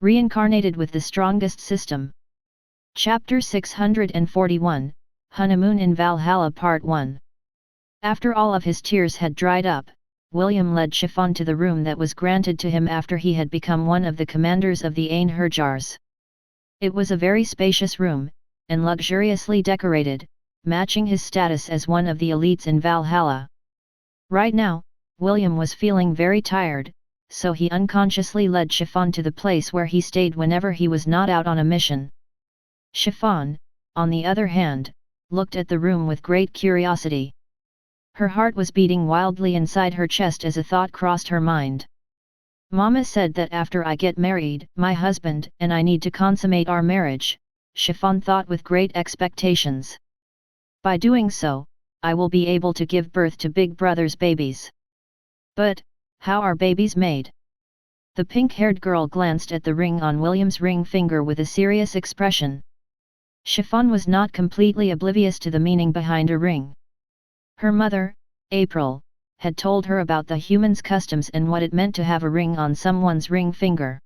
Reincarnated with the strongest system. Chapter 641, Honeymoon in Valhalla Part 1. After all of his tears had dried up, William led Chiffon to the room that was granted to him after he had become one of the commanders of the Einherjars. It was a very spacious room, and luxuriously decorated, matching his status as one of the elites in Valhalla. Right now, William was feeling very tired, so he unconsciously led Chiffon to the place where he stayed whenever he was not out on a mission. Chiffon, on the other hand, looked at the room with great curiosity. Her heart was beating wildly inside her chest as a thought crossed her mind. Mama said that after I get married, my husband and I need to consummate our marriage, Chiffon thought with great expectations. By doing so, I will be able to give birth to Big Brother's babies. But, how are babies made? The pink-haired girl glanced at the ring on William's ring finger with a serious expression. Chiffon was not completely oblivious to the meaning behind a ring. Her mother, April, had told her about the humans' customs and what it meant to have a ring on someone's ring finger.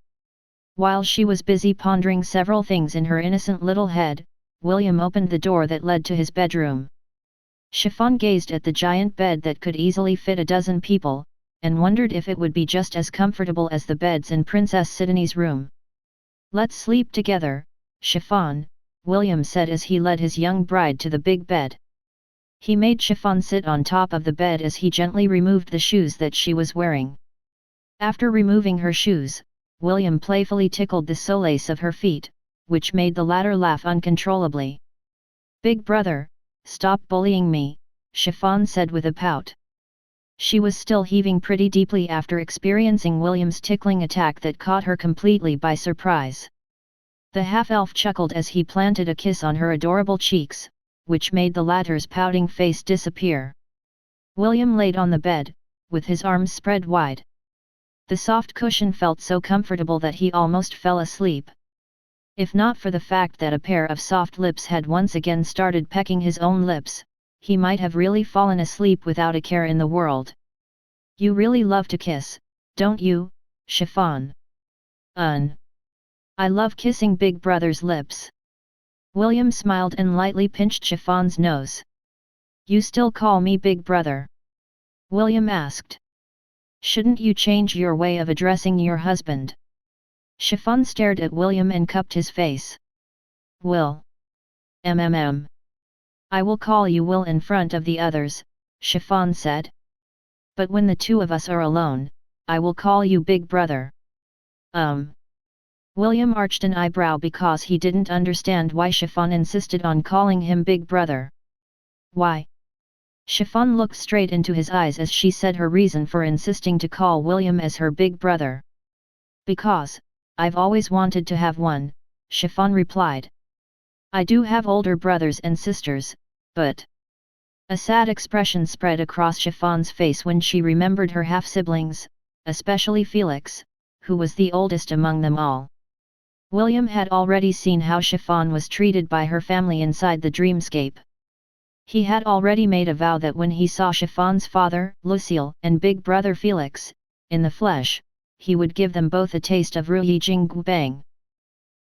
While she was busy pondering several things in her innocent little head, William opened the door that led to his bedroom. Chiffon gazed at the giant bed that could easily fit a dozen people, and wondered if it would be just as comfortable as the beds in Princess Sidonie's room. "Let's sleep together, Chiffon," William said as he led his young bride to the big bed. He made Chiffon sit on top of the bed as he gently removed the shoes that she was wearing. After removing her shoes, William playfully tickled the soles of her feet, which made the latter laugh uncontrollably. "Big brother, stop bullying me," Chiffon said with a pout. She was still heaving pretty deeply after experiencing William's tickling attack that caught her completely by surprise. The half-elf chuckled as he planted a kiss on her adorable cheeks, which made the latter's pouting face disappear. William laid on the bed, with his arms spread wide. The soft cushion felt so comfortable that he almost fell asleep. If not for the fact that a pair of soft lips had once again started pecking his own lips, he might have really fallen asleep without a care in the world. "You really love to kiss, don't you, Chiffon?" "I love kissing Big Brother's lips." William smiled and lightly pinched Chiffon's nose. "You still call me Big Brother?" William asked. "Shouldn't you change your way of addressing your husband?" Chiffon stared at William and cupped his face. "Will. I will call you Will in front of the others," Chiffon said. "But when the two of us are alone, I will call you Big Brother." William arched an eyebrow because he didn't understand why Chiffon insisted on calling him Big Brother. "Why?" Chiffon looked straight into his eyes as she said her reason for insisting to call William as her Big Brother. "Because, I've always wanted to have one," Chiffon replied. "I do have older brothers and sisters, but..." A sad expression spread across Chiffon's face when she remembered her half-siblings, especially Felix, who was the oldest among them all. William had already seen how Chiffon was treated by her family inside the dreamscape. He had already made a vow that when he saw Chiffon's father, Lucille, and big brother Felix, in the flesh, he would give them both a taste of Ruyi Jingbang.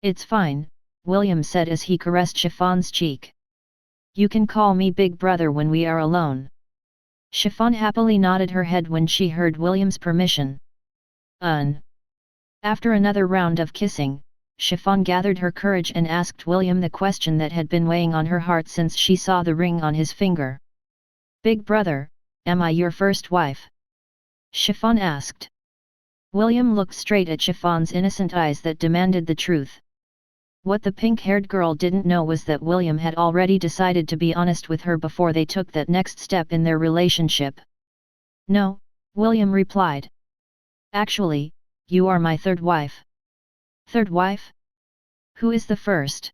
"It's fine," William said as he caressed Chiffon's cheek. "You can call me Big Brother when we are alone." Chiffon happily nodded her head when she heard William's permission. After another round of kissing, Chiffon gathered her courage and asked William the question that had been weighing on her heart since she saw the ring on his finger. "Big Brother, am I your first wife?" Chiffon asked. William looked straight at Chiffon's innocent eyes that demanded the truth. What the pink-haired girl didn't know was that William had already decided to be honest with her before they took that next step in their relationship. "No," William replied. "Actually, you are my third wife." "Third wife? Who is the first?"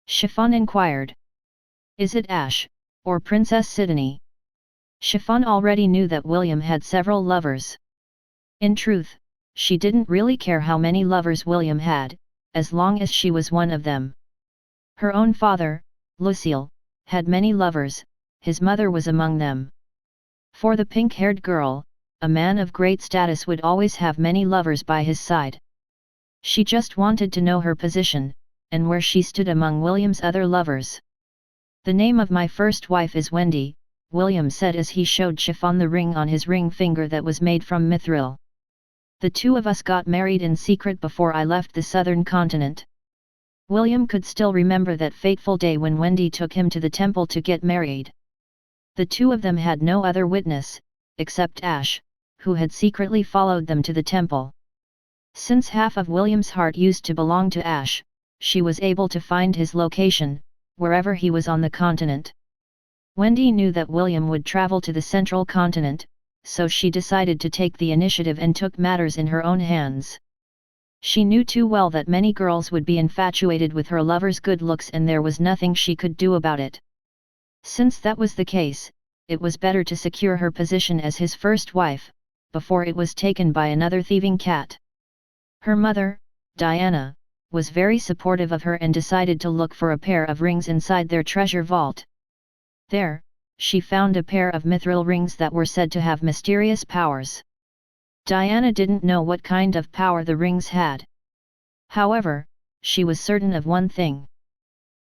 Chiffon inquired. "Is it Ash, or Princess Sidonie?" Chiffon already knew that William had several lovers. In truth, she didn't really care how many lovers William had, as long as she was one of them. Her own father, Lucille, had many lovers, his mother was among them. For the pink-haired girl, a man of great status would always have many lovers by his side. She just wanted to know her position, and where she stood among William's other lovers. "The name of my first wife is Wendy," William said as he showed Chiffon the ring on his ring finger that was made from mithril. "The two of us got married in secret before I left the southern continent." William could still remember that fateful day when Wendy took him to the temple to get married. The two of them had no other witness, except Ash, who had secretly followed them to the temple. Since half of William's heart used to belong to Ash, she was able to find his location, wherever he was on the continent. Wendy knew that William would travel to the central continent, so she decided to take the initiative and took matters in her own hands. She knew too well that many girls would be infatuated with her lover's good looks and there was nothing she could do about it. Since that was the case, it was better to secure her position as his first wife, before it was taken by another thieving cat. Her mother, Diana, was very supportive of her and decided to look for a pair of rings inside their treasure vault. There, she found a pair of mithril rings that were said to have mysterious powers. Diana didn't know what kind of power the rings had. However, she was certain of one thing.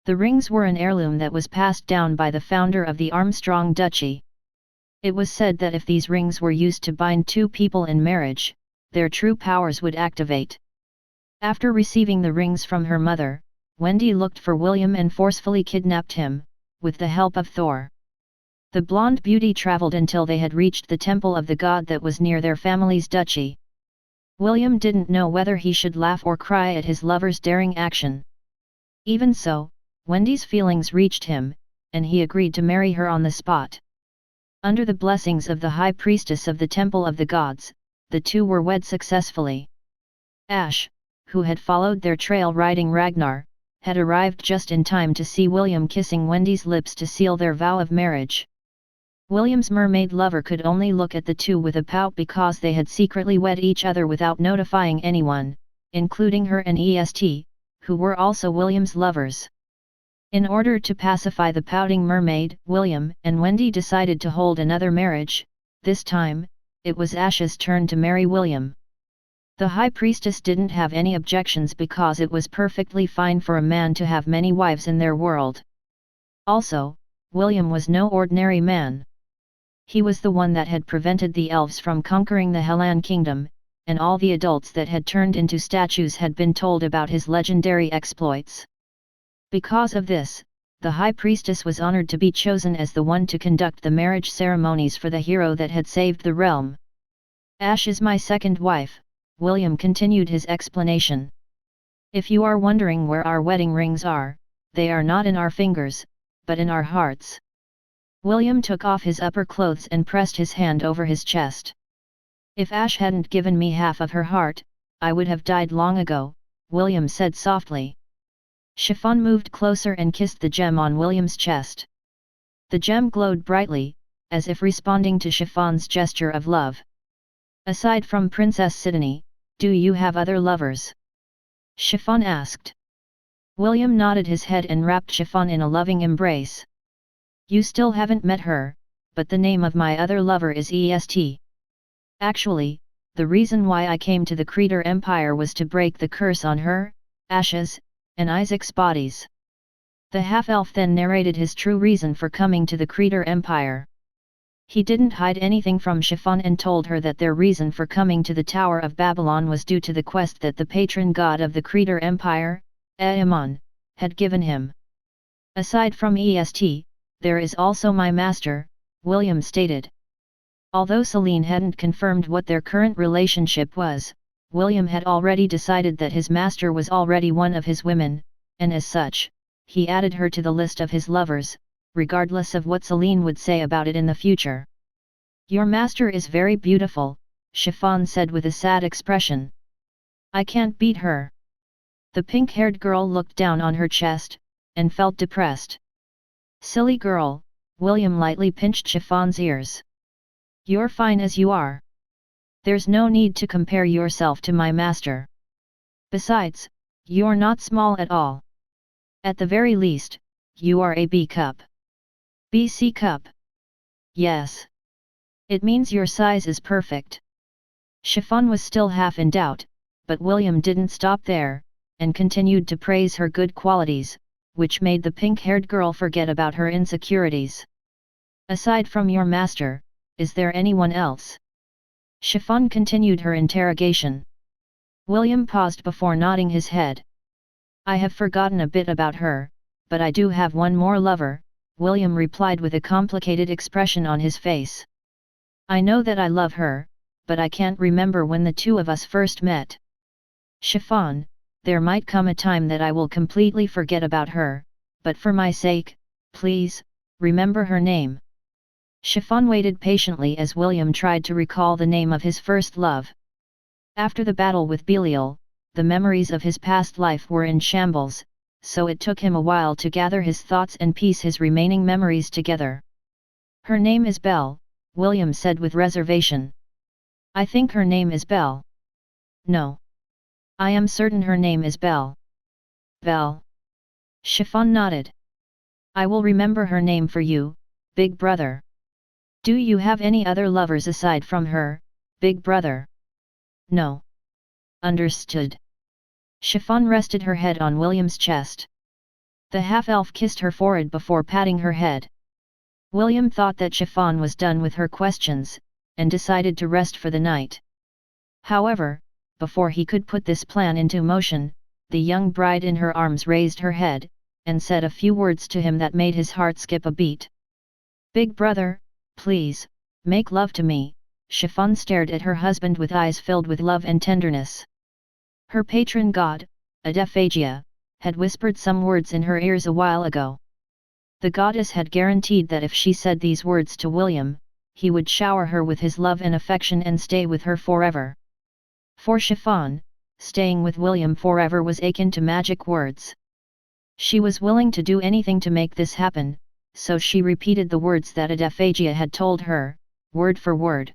The rings were an heirloom that was passed down by the founder of the Armstrong Duchy. It was said that if these rings were used to bind two people in marriage, their true powers would activate. After receiving the rings from her mother, Wendy looked for William and forcefully kidnapped him, with the help of Thor. The blonde beauty traveled until they had reached the temple of the god that was near their family's duchy. William didn't know whether he should laugh or cry at his lover's daring action. Even so, Wendy's feelings reached him, and he agreed to marry her on the spot. Under the blessings of the high priestess of the temple of the gods, the two were wed successfully. Ash, who had followed their trail riding Ragnar, had arrived just in time to see William kissing Wendy's lips to seal their vow of marriage. William's mermaid lover could only look at the two with a pout because they had secretly wed each other without notifying anyone, including her and Est, who were also William's lovers. In order to pacify the pouting mermaid, William and Wendy decided to hold another marriage. This time, it was Ash's turn to marry William. The high priestess didn't have any objections because it was perfectly fine for a man to have many wives in their world. Also, William was no ordinary man. He was the one that had prevented the elves from conquering the Hellan kingdom, and all the adults that had turned into statues had been told about his legendary exploits. Because of this, the high priestess was honored to be chosen as the one to conduct the marriage ceremonies for the hero that had saved the realm. "Ash is my second wife," William continued his explanation. "If you are wondering where our wedding rings are, they are not in our fingers, but in our hearts." William took off his upper clothes and pressed his hand over his chest. "If Ash hadn't given me half of her heart, I would have died long ago," William said softly. Chiffon moved closer and kissed the gem on William's chest. The gem glowed brightly, as if responding to Chiffon's gesture of love. "Aside from Princess Sidonie, do you have other lovers?" Chiffon asked. William nodded his head and wrapped Chiffon in a loving embrace. "You still haven't met her, but the name of my other lover is Est. Actually, the reason why I came to the Creator Empire was to break the curse on her, Ash's, and Isaac's bodies." The half-elf then narrated his true reason for coming to the Creator Empire. He didn't hide anything from Chiffon and told her that their reason for coming to the Tower of Babylon was due to the quest that the patron god of the Creator Empire, Aemon, had given him. "Aside from Est, there is also my master," William stated. Although Celine hadn't confirmed what their current relationship was, William had already decided that his master was already one of his women, and as such, he added her to the list of his lovers, regardless of what Celine would say about it in the future. "Your master is very beautiful," Chiffon said with a sad expression. "I can't beat her." The pink-haired girl looked down on her chest, and felt depressed. "Silly girl," William lightly pinched Chiffon's ears. "You're fine as you are. There's no need to compare yourself to my master. Besides, you're not small at all. At the very least, you are a B cup." "BC cup? Yes. It means your size is perfect." Chiffon was still half in doubt, but William didn't stop there, and continued to praise her good qualities, which made the pink-haired girl forget about her insecurities. "Aside from your master, is there anyone else?" Chiffon continued her interrogation. William paused before nodding his head. "I have forgotten a bit about her, but I do have one more lover," William replied with a complicated expression on his face. "I know that I love her, but I can't remember when the two of us first met." "Chiffon, there might come a time that I will completely forget about her, but for my sake, please, remember her name." Chiffon waited patiently as William tried to recall the name of his first love. After the battle with Belial, the memories of his past life were in shambles, so it took him a while to gather his thoughts and piece his remaining memories together. "Her name is Belle," William said with reservation. "I think her name is Belle." "No. I am certain her name is Belle." "Belle." Chiffon nodded. "I will remember her name for you, Big Brother." "Do you have any other lovers aside from her, Big Brother?" "No." "Understood." Chiffon rested her head on William's chest. The half-elf kissed her forehead before patting her head. William thought that Chiffon was done with her questions, and decided to rest for the night. However, before he could put this plan into motion, the young bride in her arms raised her head, and said a few words to him that made his heart skip a beat. "Big Brother, please, make love to me." Chiffon stared at her husband with eyes filled with love and tenderness. Her patron god, Adephagia, had whispered some words in her ears a while ago. The goddess had guaranteed that if she said these words to William, he would shower her with his love and affection and stay with her forever. For Chiffon, staying with William forever was akin to magic words. She was willing to do anything to make this happen, so she repeated the words that Adephagia had told her, word for word.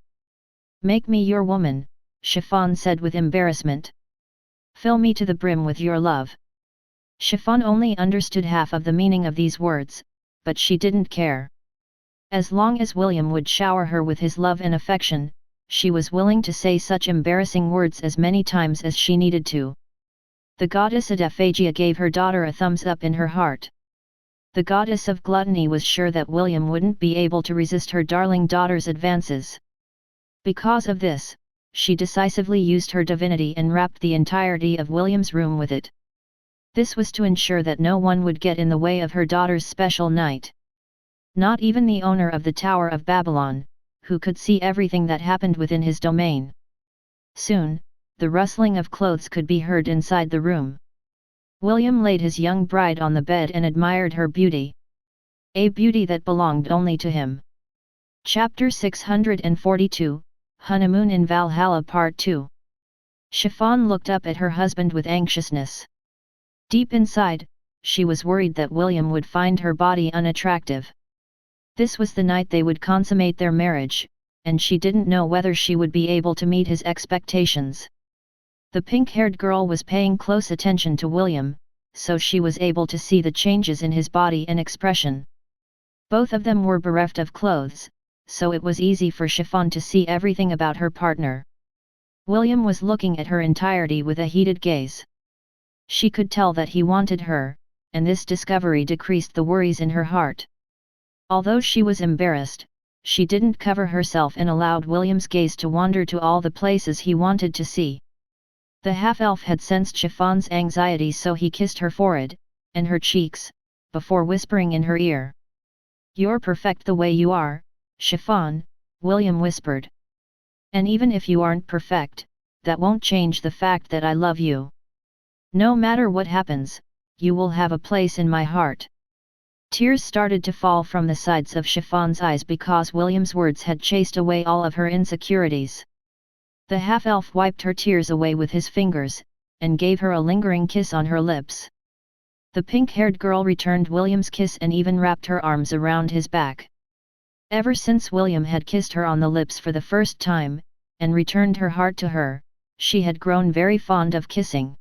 "Make me your woman," Chiffon said with embarrassment. "Fill me to the brim with your love." Chiffon only understood half of the meaning of these words, but she didn't care. As long as William would shower her with his love and affection, she was willing to say such embarrassing words as many times as she needed to. The goddess Adephagia gave her daughter a thumbs up in her heart. The goddess of gluttony was sure that William wouldn't be able to resist her darling daughter's advances. Because of this, she decisively used her divinity and wrapped the entirety of William's room with it. This was to ensure that no one would get in the way of her daughter's special night. Not even the owner of the Tower of Babylon, who could see everything that happened within his domain. Soon, the rustling of clothes could be heard inside the room. William laid his young bride on the bed and admired her beauty. A beauty that belonged only to him. Chapter 642, Honeymoon in Valhalla Part 2. Chiffon looked up at her husband with anxiousness. Deep inside, she was worried that William would find her body unattractive. This was the night they would consummate their marriage, and she didn't know whether she would be able to meet his expectations. The pink-haired girl was paying close attention to William, so she was able to see the changes in his body and expression. Both of them were bereft of clothes, so it was easy for Chiffon to see everything about her partner. William was looking at her entirety with a heated gaze. She could tell that he wanted her, and this discovery decreased the worries in her heart. Although she was embarrassed, she didn't cover herself and allowed William's gaze to wander to all the places he wanted to see. The half-elf had sensed Chiffon's anxiety, so he kissed her forehead, and her cheeks, before whispering in her ear. "You're perfect the way you are, Chiffon," William whispered. "And even if you aren't perfect, that won't change the fact that I love you. No matter what happens, you will have a place in my heart." Tears started to fall from the sides of Chiffon's eyes because William's words had chased away all of her insecurities. The half-elf wiped her tears away with his fingers, and gave her a lingering kiss on her lips. The pink-haired girl returned William's kiss and even wrapped her arms around his back. Ever since William had kissed her on the lips for the first time, and returned her heart to her, she had grown very fond of kissing.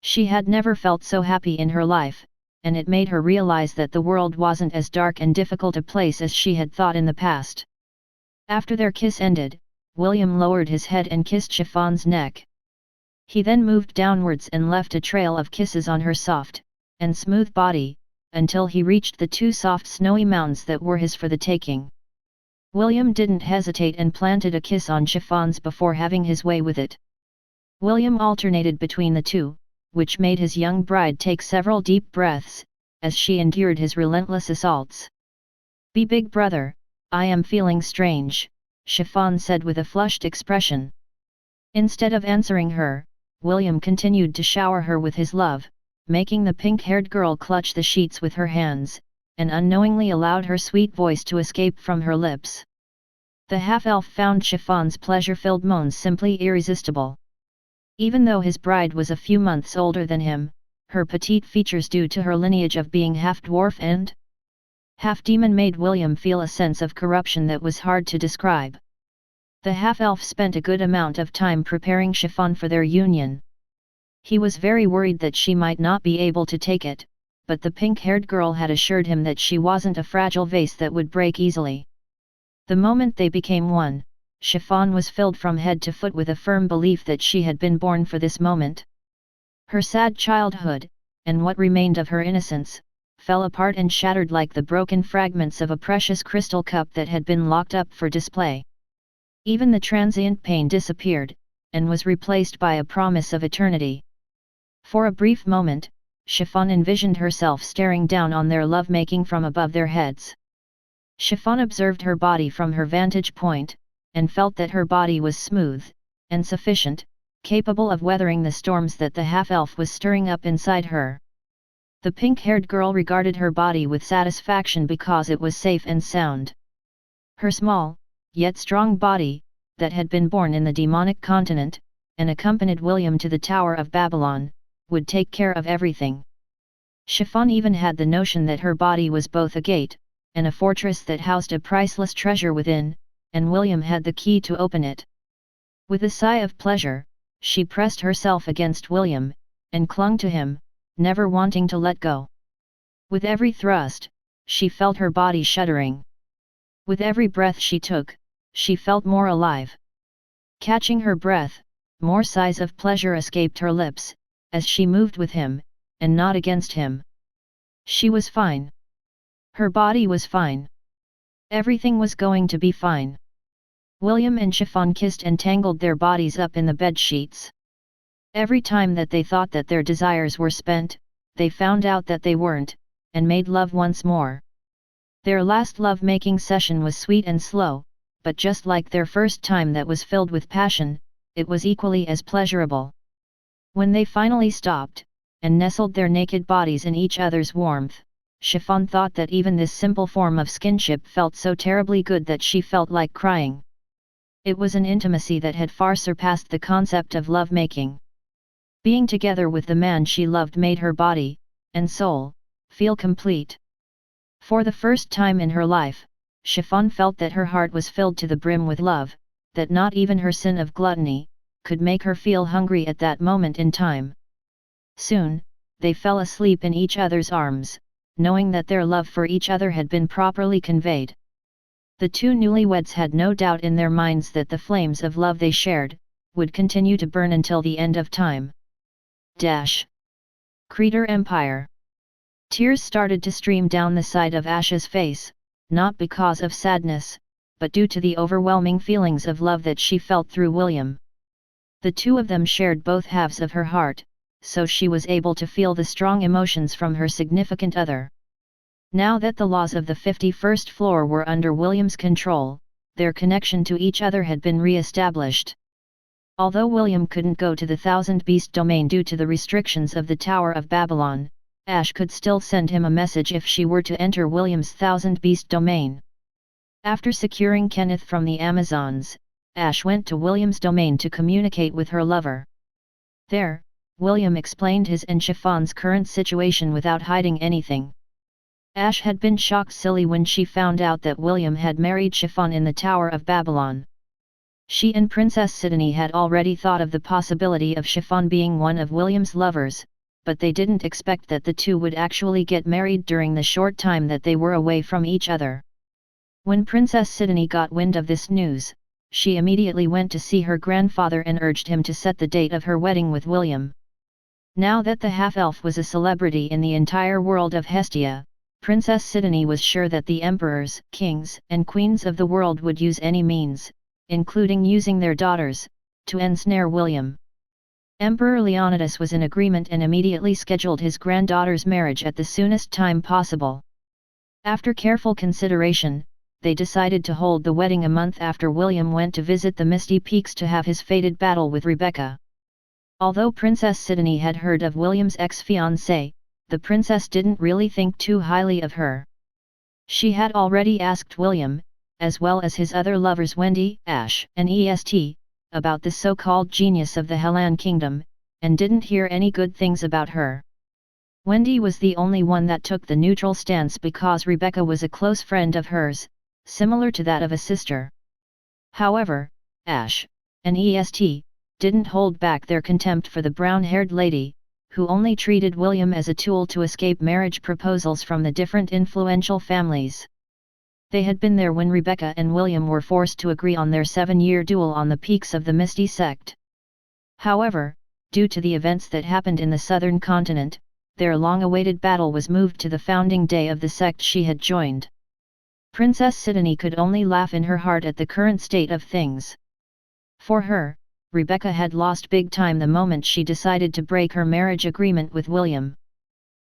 She had never felt so happy in her life, and it made her realize that the world wasn't as dark and difficult a place as she had thought in the past. After their kiss ended, William lowered his head and kissed Chiffon's neck. He then moved downwards and left a trail of kisses on her soft and smooth body, until he reached the two soft snowy mounds that were his for the taking. William didn't hesitate and planted a kiss on Chiffon's before having his way with it. William alternated between the two, which made his young bride take several deep breaths, as she endured his relentless assaults. "Be big brother, I am feeling strange," Chiffon said with a flushed expression. Instead of answering her, William continued to shower her with his love, making the pink-haired girl clutch the sheets with her hands, and unknowingly allowed her sweet voice to escape from her lips. The half-elf found Chiffon's pleasure-filled moans simply irresistible. Even though his bride was a few months older than him, her petite features due to her lineage of being half-dwarf and half-demon made William feel a sense of corruption that was hard to describe. The half-elf spent a good amount of time preparing Chiffon for their union. He was very worried that she might not be able to take it, but the pink-haired girl had assured him that she wasn't a fragile vase that would break easily. The moment they became one, Chiffon was filled from head to foot with a firm belief that she had been born for this moment. Her sad childhood, and what remained of her innocence, fell apart and shattered like the broken fragments of a precious crystal cup that had been locked up for display. Even the transient pain disappeared, and was replaced by a promise of eternity. For a brief moment, Chiffon envisioned herself staring down on their lovemaking from above their heads. Chiffon observed her body from her vantage point, and felt that her body was smooth and sufficient, capable of weathering the storms that the half-elf was stirring up inside her. The pink-haired girl regarded her body with satisfaction because it was safe and sound. Her small, yet strong body, that had been born in the demonic continent, and accompanied William to the Tower of Babylon, would take care of everything. Chiffon even had the notion that her body was both a gate, and a fortress that housed a priceless treasure within, and William had the key to open it. With a sigh of pleasure, she pressed herself against William, and clung to him, never wanting to let go. With every thrust, she felt her body shuddering. With every breath she took, she felt more alive. Catching her breath, more sighs of pleasure escaped her lips, as she moved with him, and not against him. She was fine. Her body was fine. Everything was going to be fine. William and Chiffon kissed and tangled their bodies up in the bed sheets. Every time that they thought that their desires were spent, they found out that they weren't, and made love once more. Their last love-making session was sweet and slow, but just like their first time that was filled with passion, it was equally as pleasurable. When they finally stopped, and nestled their naked bodies in each other's warmth, Chiffon thought that even this simple form of skinship felt so terribly good that she felt like crying. It was an intimacy that had far surpassed the concept of love-making. Being together with the man she loved made her body, and soul, feel complete. For the first time in her life, Chiffon felt that her heart was filled to the brim with love, that not even her sin of gluttony could make her feel hungry at that moment in time. Soon, they fell asleep in each other's arms, knowing that their love for each other had been properly conveyed. The two newlyweds had no doubt in their minds that the flames of love they shared would continue to burn until the end of time. Creator Empire. Tears started to stream down the side of Ash's face, not because of sadness, but due to the overwhelming feelings of love that she felt through William. The two of them shared both halves of her heart, so she was able to feel the strong emotions from her significant other. Now that the laws of the 51st floor were under William's control, their connection to each other had been re-established. Although William couldn't go to the Thousand Beast domain due to the restrictions of the Tower of Babylon, Ash could still send him a message if she were to enter William's Thousand Beast domain. After securing Kenneth from the Amazons, Ash went to William's domain to communicate with her lover. There, William explained his and Chiffon's current situation without hiding anything. Ash had been shocked silly when she found out that William had married Chiffon in the Tower of Babylon. She and Princess Sidonie had already thought of the possibility of Chiffon being one of William's lovers, but they didn't expect that the two would actually get married during the short time that they were away from each other. When Princess Sidonie got wind of this news, she immediately went to see her grandfather and urged him to set the date of her wedding with William. Now that the half-elf was a celebrity in the entire world of Hestia, Princess Sidonie was sure that the emperors, kings, and queens of the world would use any means, including using their daughters, to ensnare William. Emperor Leonidas was in agreement and immediately scheduled his granddaughter's marriage at the soonest time possible. After careful consideration, they decided to hold the wedding a month after William went to visit the Misty Peaks to have his fated battle with Rebecca. Although Princess Sidonie had heard of William's ex-fiancée, the princess didn't really think too highly of her. She had already asked William, as well as his other lovers Wendy, Ash, and Est, about the so-called genius of the Hellan kingdom, and didn't hear any good things about her. Wendy was the only one that took the neutral stance because Rebecca was a close friend of hers, similar to that of a sister. However, Ash, and Est, didn't hold back their contempt for the brown-haired lady, who only treated William as a tool to escape marriage proposals from the different influential families. They had been there when Rebecca and William were forced to agree on their 7-year duel on the peaks of the Misty Sect. However, due to the events that happened in the southern continent, their long-awaited battle was moved to the founding day of the sect she had joined. Princess Sidonie could only laugh in her heart at the current state of things. For her, Rebecca had lost big time the moment she decided to break her marriage agreement with William.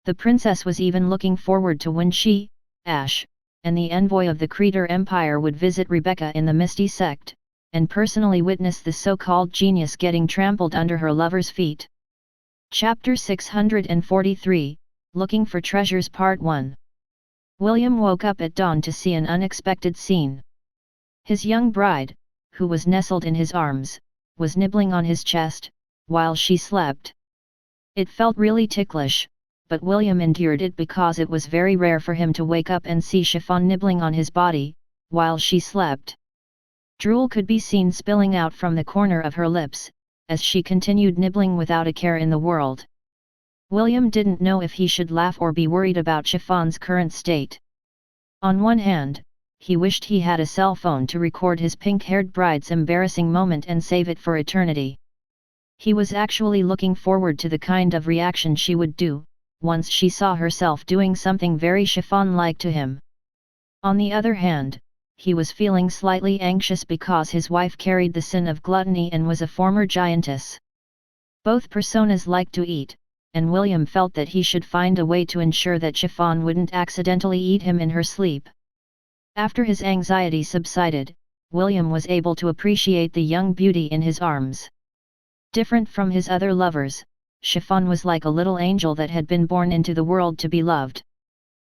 The princess was even looking forward to when she, Ash, and the envoy of the Creator Empire would visit Rebecca in the Misty Sect, and personally witness the so-called genius getting trampled under her lover's feet. Chapter 643, Looking for Treasures Part 1. William woke up at dawn to see an unexpected scene. His young bride, who was nestled in his arms, was nibbling on his chest, while she slept. It felt really ticklish, but William endured it because it was very rare for him to wake up and see Chiffon nibbling on his body, while she slept. Drool could be seen spilling out from the corner of her lips, as she continued nibbling without a care in the world. William didn't know if he should laugh or be worried about Chiffon's current state. On one hand, he wished he had a cell phone to record his pink-haired bride's embarrassing moment and save it for eternity. He was actually looking forward to the kind of reaction she would do, once she saw herself doing something very Chiffon-like to him. On the other hand, he was feeling slightly anxious because his wife carried the sin of gluttony and was a former giantess. Both personas liked to eat, and William felt that he should find a way to ensure that Chiffon wouldn't accidentally eat him in her sleep. After his anxiety subsided, William was able to appreciate the young beauty in his arms. Different from his other lovers, Chiffon was like a little angel that had been born into the world to be loved.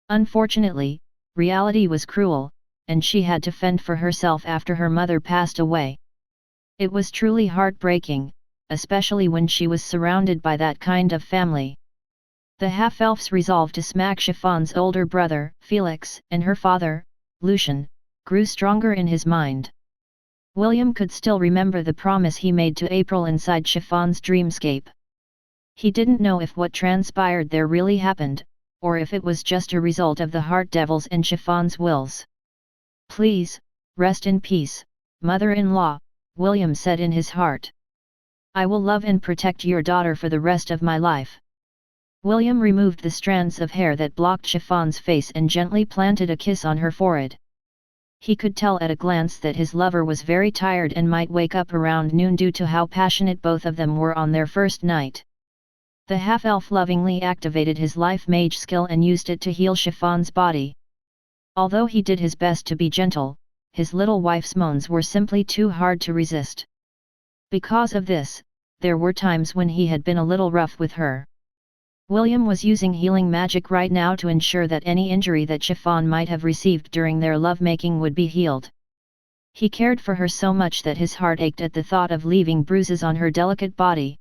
Unfortunately, reality was cruel, and she had to fend for herself after her mother passed away. It was truly heartbreaking, especially when she was surrounded by that kind of family. The half-elf's resolve to smack Chiffon's older brother, Felix, and her father, Lucian, grew stronger in his mind. William could still remember the promise he made to April inside Chiffon's dreamscape. He didn't know if what transpired there really happened, or if it was just a result of the heart devils and Chiffon's wills. "Please, rest in peace, mother-in-law," William said in his heart. "I will love and protect your daughter for the rest of my life." William removed the strands of hair that blocked Chiffon's face and gently planted a kiss on her forehead. He could tell at a glance that his lover was very tired and might wake up around noon due to how passionate both of them were on their first night. The half-elf lovingly activated his life mage skill and used it to heal Chiffon's body. Although he did his best to be gentle, his little wife's moans were simply too hard to resist. Because of this, there were times when he had been a little rough with her. William was using healing magic right now to ensure that any injury that Chiffon might have received during their lovemaking would be healed. He cared for her so much that his heart ached at the thought of leaving bruises on her delicate body.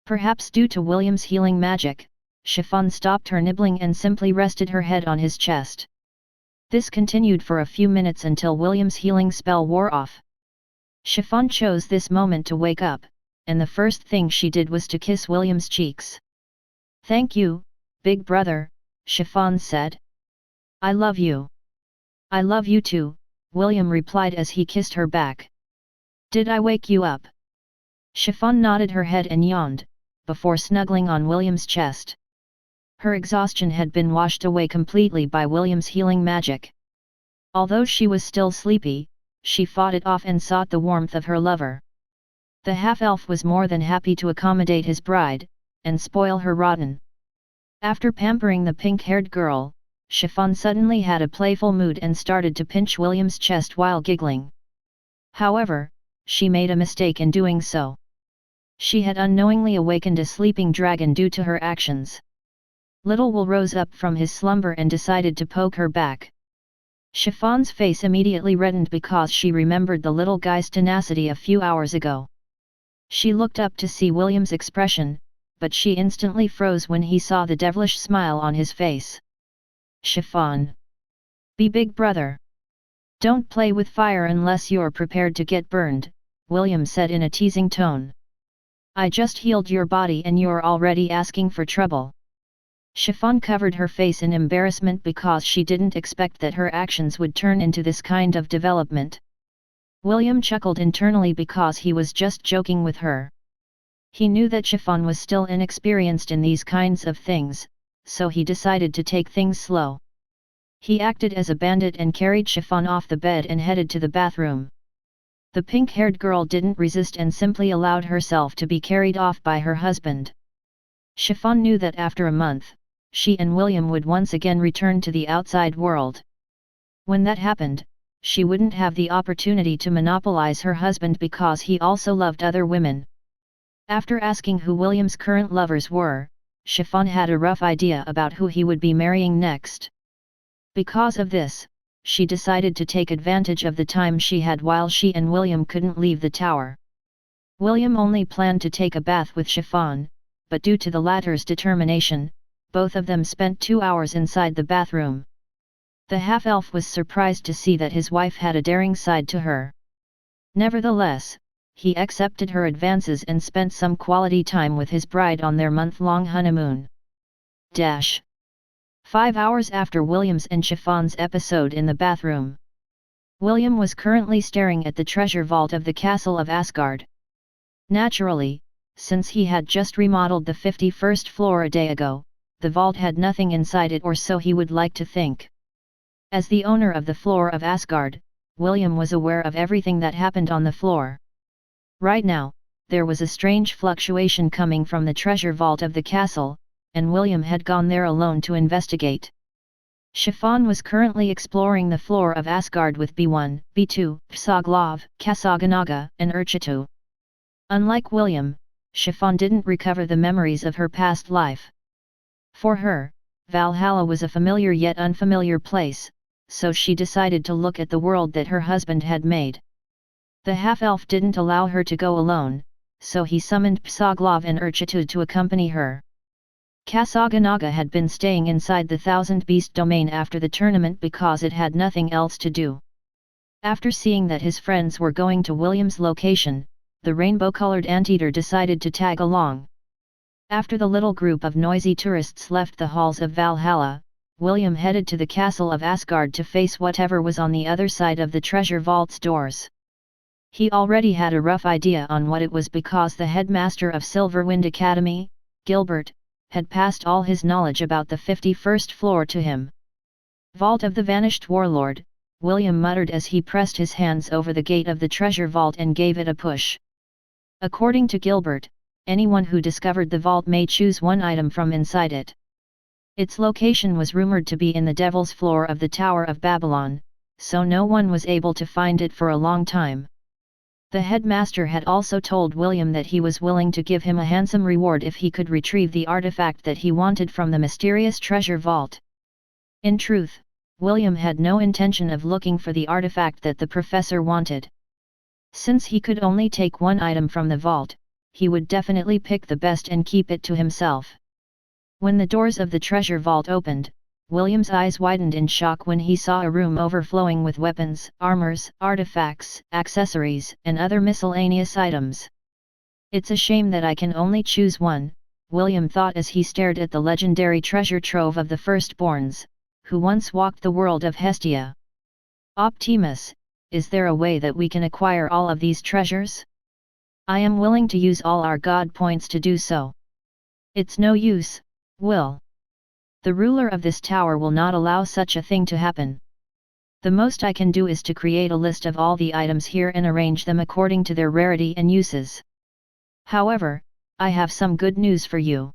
Perhaps due to William's healing magic, Chiffon stopped her nibbling and simply rested her head on his chest. This continued for a few minutes until William's healing spell wore off. Chiffon chose this moment to wake up, and the first thing she did was to kiss William's cheeks. "Thank you, big brother," Chiffon said. "I love you." "I love you too," William replied as he kissed her back. Did I wake you up? Chiffon nodded her head and yawned, before snuggling on William's chest. Her exhaustion had been washed away completely by William's healing magic. Although she was still sleepy, she fought it off and sought the warmth of her lover. The half-elf was more than happy to accommodate his bride, and spoil her rotten. After pampering the pink-haired girl, Chiffon suddenly had a playful mood and started to pinch William's chest while giggling. However, she made a mistake in doing so. She had unknowingly awakened a sleeping dragon due to her actions. Little Will rose up from his slumber and decided to poke her back. Chiffon's face immediately reddened because she remembered the little guy's tenacity a few hours ago. She looked up to see William's expression, but she instantly froze when he saw the devilish smile on his face. Chiffon. Be big brother. Don't play with fire unless you're prepared to get burned, William said in a teasing tone. I just healed your body and you're already asking for trouble. Chiffon covered her face in embarrassment because she didn't expect that her actions would turn into this kind of development. William chuckled internally because he was just joking with her. He knew that Chiffon was still inexperienced in these kinds of things, so he decided to take things slow. He acted as a bandit and carried Chiffon off the bed and headed to the bathroom. The pink-haired girl didn't resist and simply allowed herself to be carried off by her husband. Chiffon knew that after a month, she and William would once again return to the outside world. When that happened, she wouldn't have the opportunity to monopolize her husband because he also loved other women. After asking who William's current lovers were, Chiffon had a rough idea about who he would be marrying next. Because of this, she decided to take advantage of the time she had while she and William couldn't leave the tower. William only planned to take a bath with Chiffon, but due to the latter's determination, both of them spent 2 hours inside the bathroom. The half-elf was surprised to see that his wife had a daring side to her. Nevertheless, he accepted her advances and spent some quality time with his bride on their month-long honeymoon. 5 hours after William's and Chiffon's episode in the bathroom. William was currently staring at the treasure vault of the castle of Asgard. Naturally, since he had just remodeled the 51st floor a day ago, the vault had nothing inside it, or so he would like to think. As the owner of the floor of Asgard, William was aware of everything that happened on the floor. Right now, there was a strange fluctuation coming from the treasure vault of the castle, and William had gone there alone to investigate. Chiffon was currently exploring the floor of Asgard with B1, B2, Psoglov, Kasaganaga, and Urchitu. Unlike William, Chiffon didn't recover the memories of her past life. For her, Valhalla was a familiar yet unfamiliar place, so she decided to look at the world that her husband had made. The half-elf didn't allow her to go alone, so he summoned Psoglov and Urchitu to accompany her. Kasaganaga had been staying inside the Thousand Beast domain after the tournament because it had nothing else to do. After seeing that his friends were going to William's location, the rainbow-colored anteater decided to tag along. After the little group of noisy tourists left the halls of Valhalla, William headed to the castle of Asgard to face whatever was on the other side of the treasure vault's doors. He already had a rough idea on what it was because the headmaster of Silverwind Academy, Gilbert, had passed all his knowledge about the 51st floor to him. Vault of the Vanished Warlord, William muttered as he pressed his hands over the gate of the treasure vault and gave it a push. According to Gilbert, anyone who discovered the vault may choose one item from inside it. Its location was rumored to be in the Devil's Floor of the Tower of Babylon, so no one was able to find it for a long time. The headmaster had also told William that he was willing to give him a handsome reward if he could retrieve the artifact that he wanted from the mysterious treasure vault. In truth, William had no intention of looking for the artifact that the professor wanted. Since he could only take one item from the vault, he would definitely pick the best and keep it to himself. When the doors of the treasure vault opened, William's eyes widened in shock when he saw a room overflowing with weapons, armors, artifacts, accessories, and other miscellaneous items. It's a shame that I can only choose one, William thought as he stared at the legendary treasure trove of the firstborns, who once walked the world of Hestia. Optimus, is there a way that we can acquire all of these treasures? I am willing to use all our god points to do so. It's no use, Will. The ruler of this tower will not allow such a thing to happen. The most I can do is to create a list of all the items here and arrange them according to their rarity and uses. However, I have some good news for you.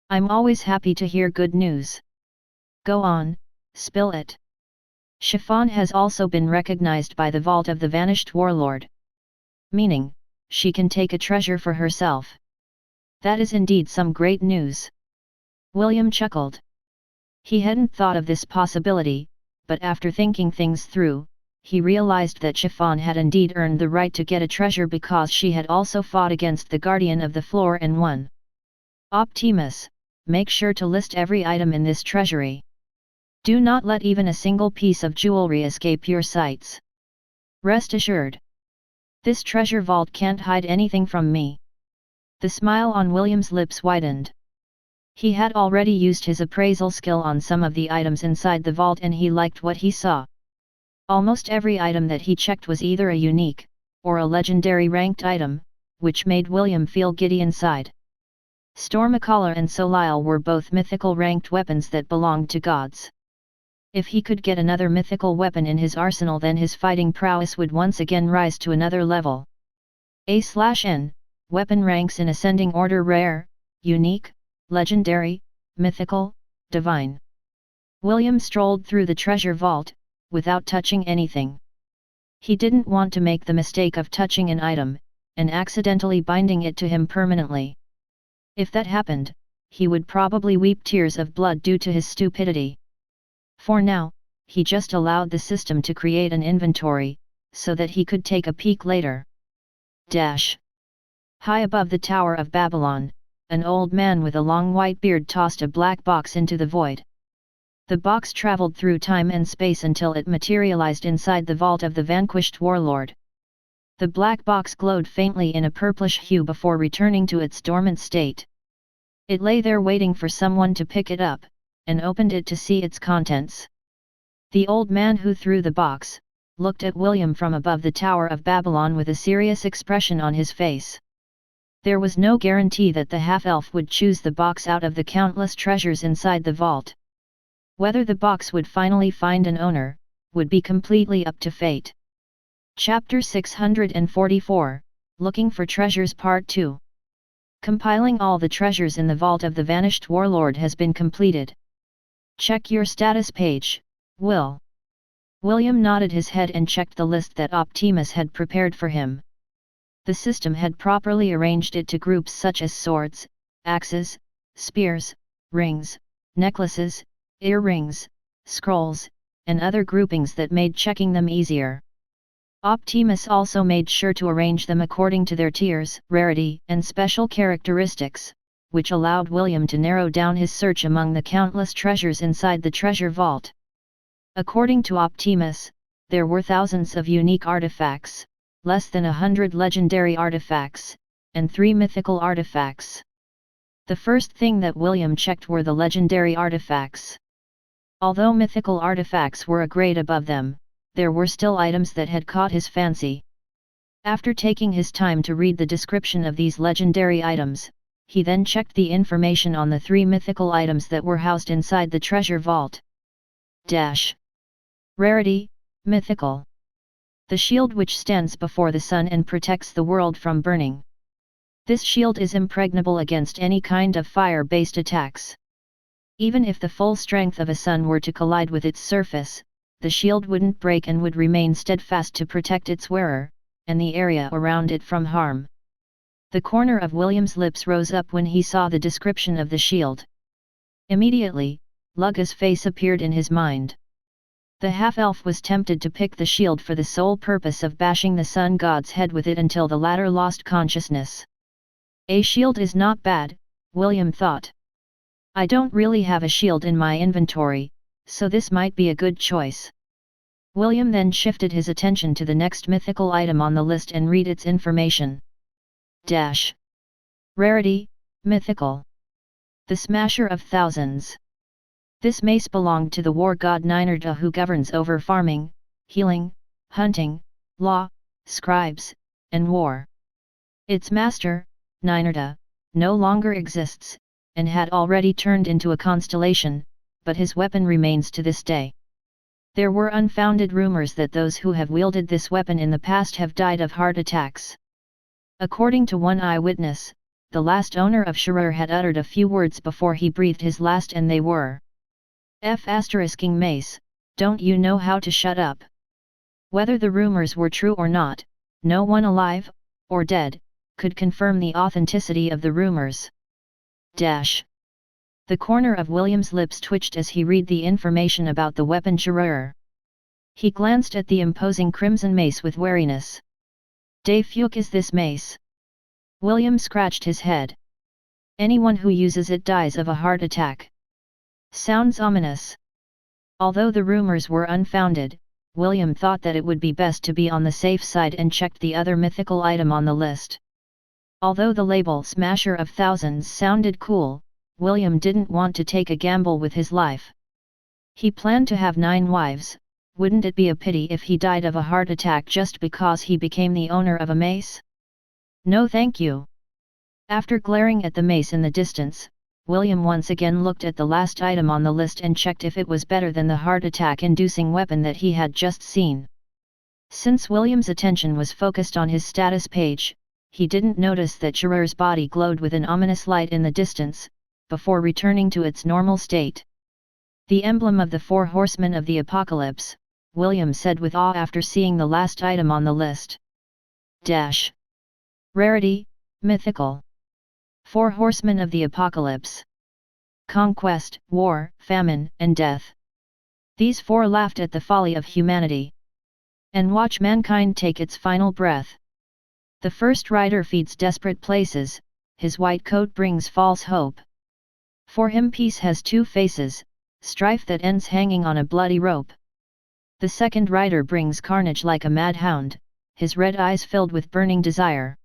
I'm always happy to hear good news. Go on, spill it. Chiffon has also been recognized by the Vault of the Vanished Warlord. Meaning, she can take a treasure for herself. That is indeed some great news. William chuckled. He hadn't thought of this possibility, but after thinking things through, he realized that Chiffon had indeed earned the right to get a treasure because she had also fought against the Guardian of the Floor and won. Optimus, make sure to list every item in this treasury. Do not let even a single piece of jewelry escape your sights. Rest assured. This treasure vault can't hide anything from me. The smile on William's lips widened. He had already used his appraisal skill on some of the items inside the vault and he liked what he saw. Almost every item that he checked was either a unique, or a legendary ranked item, which made William feel giddy inside. Stormacala and Solile were both mythical ranked weapons that belonged to gods. If he could get another mythical weapon in his arsenal, then his fighting prowess would once again rise to another level. A/N, weapon ranks in ascending order: rare, unique, legendary, mythical, divine. William strolled through the treasure vault, without touching anything. He didn't want to make the mistake of touching an item, and accidentally binding it to him permanently. If that happened, he would probably weep tears of blood due to his stupidity. For now, he just allowed the system to create an inventory, so that he could take a peek later. High above the Tower of Babylon, an old man with a long white beard tossed a black box into the void. The box traveled through time and space until it materialized inside the vault of the vanquished warlord. The black box glowed faintly in a purplish hue before returning to its dormant state. It lay there waiting for someone to pick it up, and opened it to see its contents. The old man who threw the box looked at William from above the Tower of Babylon with a serious expression on his face. There was no guarantee that the half-elf would choose the box out of the countless treasures inside the vault. Whether the box would finally find an owner, would be completely up to fate. Chapter 644, Looking for Treasures Part 2. Compiling all the treasures in the Vault of the Vanished Warlord has been completed. Check your status page, Will. William nodded his head and checked the list that Optimus had prepared for him. The system had properly arranged it to groups such as swords, axes, spears, rings, necklaces, earrings, scrolls, and other groupings that made checking them easier. Optimus also made sure to arrange them according to their tiers, rarity, and special characteristics, which allowed William to narrow down his search among the countless treasures inside the treasure vault. According to Optimus, there were thousands of unique artifacts, less than 100 legendary artifacts, and 3 mythical artifacts. The first thing that William checked were the legendary artifacts. Although mythical artifacts were a grade above them, there were still items that had caught his fancy. After taking his time to read the description of these legendary items, he then checked the information on the 3 mythical items that were housed inside the treasure vault. Rarity, mythical. The shield which stands before the sun and protects the world from burning. This shield is impregnable against any kind of fire-based attacks. Even if the full strength of a sun were to collide with its surface, the shield wouldn't break and would remain steadfast to protect its wearer, and the area around it from harm. The corner of William's lips rose up when he saw the description of the shield. Immediately, Lugga's face appeared in his mind. The half-elf was tempted to pick the shield for the sole purpose of bashing the sun god's head with it until the latter lost consciousness. A shield is not bad, William thought. I don't really have a shield in my inventory, so this might be a good choice. William then shifted his attention to the next mythical item on the list and read its information. Rarity, mythical. The Smasher of Thousands. This mace belonged to the war god Ninurta, who governs over farming, healing, hunting, law, scribes, and war. Its master, Ninurta, no longer exists, and had already turned into a constellation, but his weapon remains to this day. There were unfounded rumors that those who have wielded this weapon in the past have died of heart attacks. According to one eyewitness, the last owner of Shurur had uttered a few words before he breathed his last, and they were, King Mace, don't you know how to shut up? Whether the rumors were true or not, no one alive, or dead, could confirm the authenticity of the rumors. The corner of William's lips twitched as he read the information about the weapon Shurur. He glanced at the imposing crimson mace with wariness. De fuck is this mace? William scratched his head. Anyone who uses it dies of a heart attack. Sounds ominous. Although the rumors were unfounded, William thought that it would be best to be on the safe side and checked the other mythical item on the list. Although the label Smasher of Thousands sounded cool, William didn't want to take a gamble with his life. He planned to have 9 wives. Wouldn't it be a pity if he died of a heart attack just because he became the owner of a mace? No thank you. After glaring at the mace in the distance, William once again looked at the last item on the list and checked if it was better than the heart attack-inducing weapon that he had just seen. Since William's attention was focused on his status page, he didn't notice that Shurur's body glowed with an ominous light in the distance, before returning to its normal state. The emblem of the 4 horsemen of the apocalypse, William said with awe after seeing the last item on the list. Rarity, mythical. 4 horsemen of the apocalypse. Conquest, war, famine, and death. These 4 laughed at the folly of humanity. And watch mankind take its final breath. The first rider feeds desperate places, his white coat brings false hope. For him peace has 2 faces, strife that ends hanging on a bloody rope. The second rider brings carnage like a mad hound, his red eyes filled with burning desire.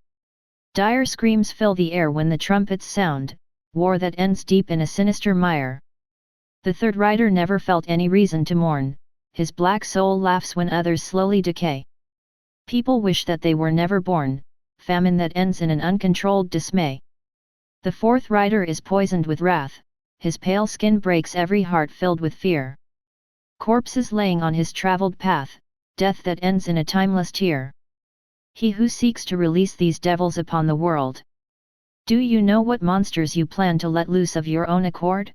Dire screams fill the air when the trumpets sound, war that ends deep in a sinister mire. The third rider never felt any reason to mourn, his black soul laughs when others slowly decay. People wish that they were never born, famine that ends in an uncontrolled dismay. The fourth rider is poisoned with wrath, his pale skin breaks every heart filled with fear. Corpses laying on his traveled path, death that ends in a timeless tear. He who seeks to release these devils upon the world. Do you know what monsters you plan to let loose of your own accord?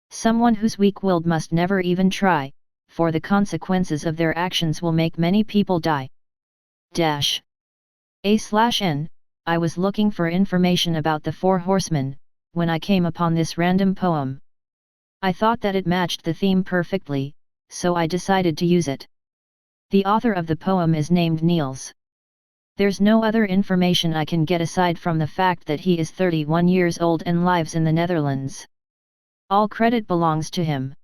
Someone who's weak-willed must never even try, for the consequences of their actions will make many people die. A/N, I was looking for information about the 4 horsemen, when I came upon this random poem. I thought that it matched the theme perfectly, so I decided to use it. The author of the poem is named Niels. There's no other information I can get aside from the fact that he is 31 years old and lives in the Netherlands. All credit belongs to him.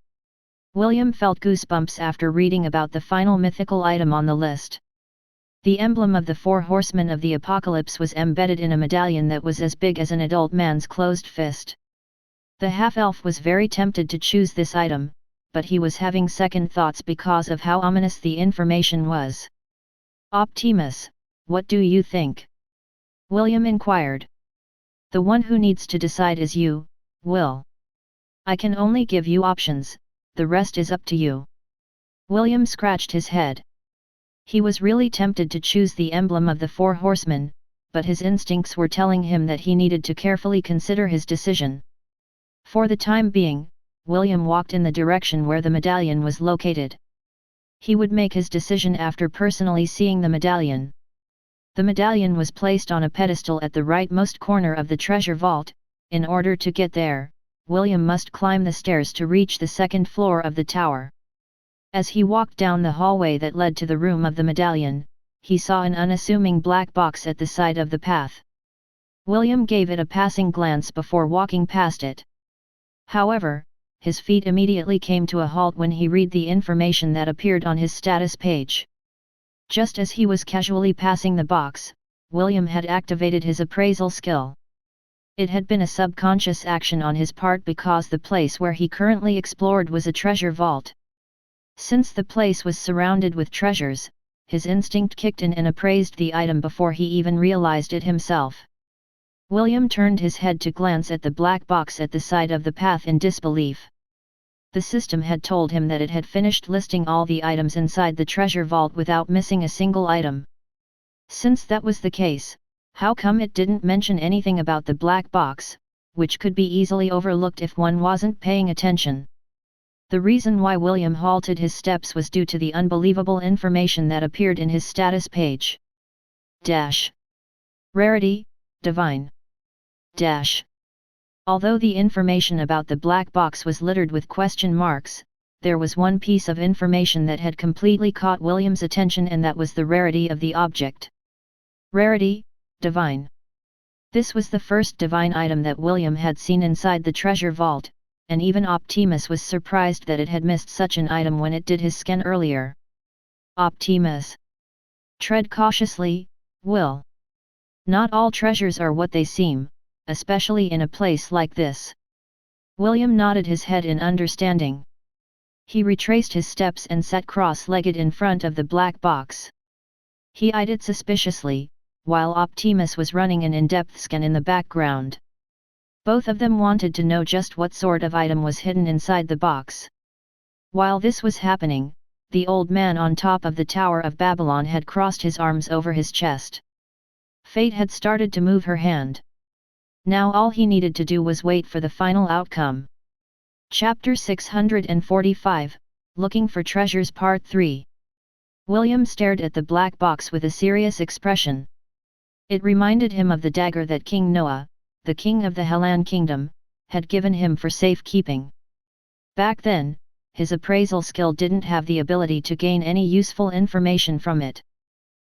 William felt goosebumps after reading about the final mythical item on the list. The emblem of the 4 horsemen of the apocalypse was embedded in a medallion that was as big as an adult man's closed fist. The half-elf was very tempted to choose this item, but he was having second thoughts because of how ominous the information was. Optimus, what do you think? William inquired. The one who needs to decide is you, Will. I can only give you options, the rest is up to you. William scratched his head. He was really tempted to choose the emblem of the 4 horsemen, but his instincts were telling him that he needed to carefully consider his decision. For the time being, William walked in the direction where the medallion was located. He would make his decision after personally seeing the medallion. The medallion was placed on a pedestal at the rightmost corner of the treasure vault. In order to get there, William must climb the stairs to reach the second floor of the tower. As he walked down the hallway that led to the room of the medallion, he saw an unassuming black box at the side of the path. William gave it a passing glance before walking past it. However, his feet immediately came to a halt when he read the information that appeared on his status page. Just as he was casually passing the box, William had activated his appraisal skill. It had been a subconscious action on his part because the place where he currently explored was a treasure vault. Since the place was surrounded with treasures, his instinct kicked in and appraised the item before he even realized it himself. William turned his head to glance at the black box at the side of the path in disbelief. The system had told him that it had finished listing all the items inside the treasure vault without missing a single item. Since that was the case, how come it didn't mention anything about the black box, which could be easily overlooked if one wasn't paying attention? The reason why William halted his steps was due to the unbelievable information that appeared in his status page. Rarity, divine. Although the information about the black box was littered with question marks, there was one piece of information that had completely caught William's attention, and that was the rarity of the object. Rarity, divine. This was the first divine item that William had seen inside the treasure vault, and even Optimus was surprised that it had missed such an item when it did his scan earlier. Optimus. Tread cautiously, Will. Not all treasures are what they seem, especially in a place like this. William nodded his head in understanding. He retraced his steps and sat cross-legged in front of the black box. He eyed it suspiciously, while Optimus was running an in-depth scan in the background. Both of them wanted to know just what sort of item was hidden inside the box. While this was happening, the old man on top of the Tower of Babylon had crossed his arms over his chest. Fate had started to move her hand. Now all he needed to do was wait for the final outcome. Chapter 645, Looking for Treasures Part 3. William stared at the black box with a serious expression. It reminded him of the dagger that King Noah, the king of the Hellan kingdom, had given him for safekeeping. Back then, his appraisal skill didn't have the ability to gain any useful information from it.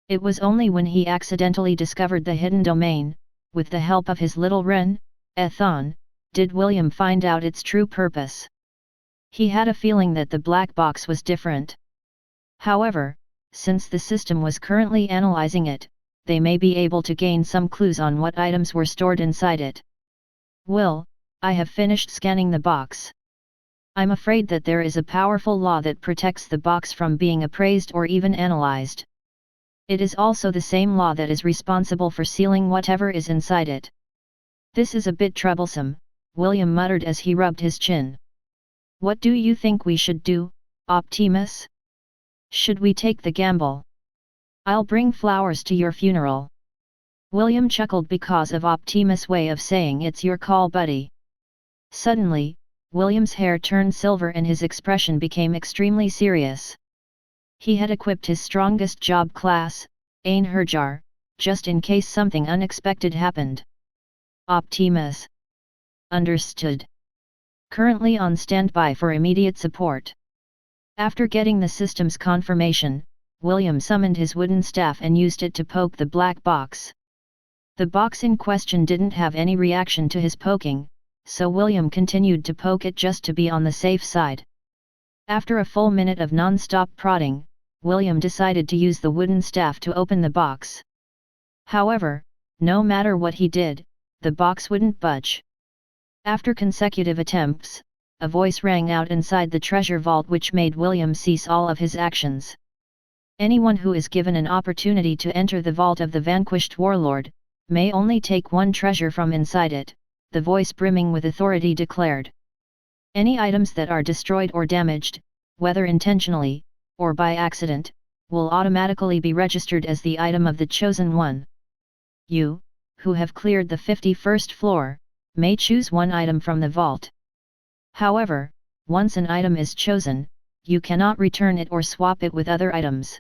It was only when he accidentally discovered the hidden domain, with the help of his little wren, Ethon, did William find out its true purpose. He had a feeling that the black box was different. However, since the system was currently analyzing it, they may be able to gain some clues on what items were stored inside it. Will, I have finished scanning the box. I'm afraid that there is a powerful law that protects the box from being appraised or even analyzed. It is also the same law that is responsible for sealing whatever is inside it. This is a bit troublesome, William muttered as he rubbed his chin. What do you think we should do, Optimus? Should we take the gamble? I'll bring flowers to your funeral. William chuckled because of Optimus' way of saying it's your call, buddy. Suddenly, William's hair turned silver and his expression became extremely serious. He had equipped his strongest job class, Ain Herjar, just in case something unexpected happened. Optimus. Understood. Currently on standby for immediate support. After getting the system's confirmation, William summoned his wooden staff and used it to poke the black box. The box in question didn't have any reaction to his poking, so William continued to poke it just to be on the safe side. After a full minute of non-stop prodding, William decided to use the wooden staff to open the box. However, no matter what he did, the box wouldn't budge. After consecutive attempts, a voice rang out inside the treasure vault which made William cease all of his actions. Anyone who is given an opportunity to enter the vault of the vanquished warlord, may only take one treasure from inside it, the voice brimming with authority declared. Any items that are destroyed or damaged, whether intentionally, or by accident, will automatically be registered as the item of the chosen one. You, who have cleared the 51st floor, may choose one item from the vault. However, once an item is chosen, you cannot return it or swap it with other items.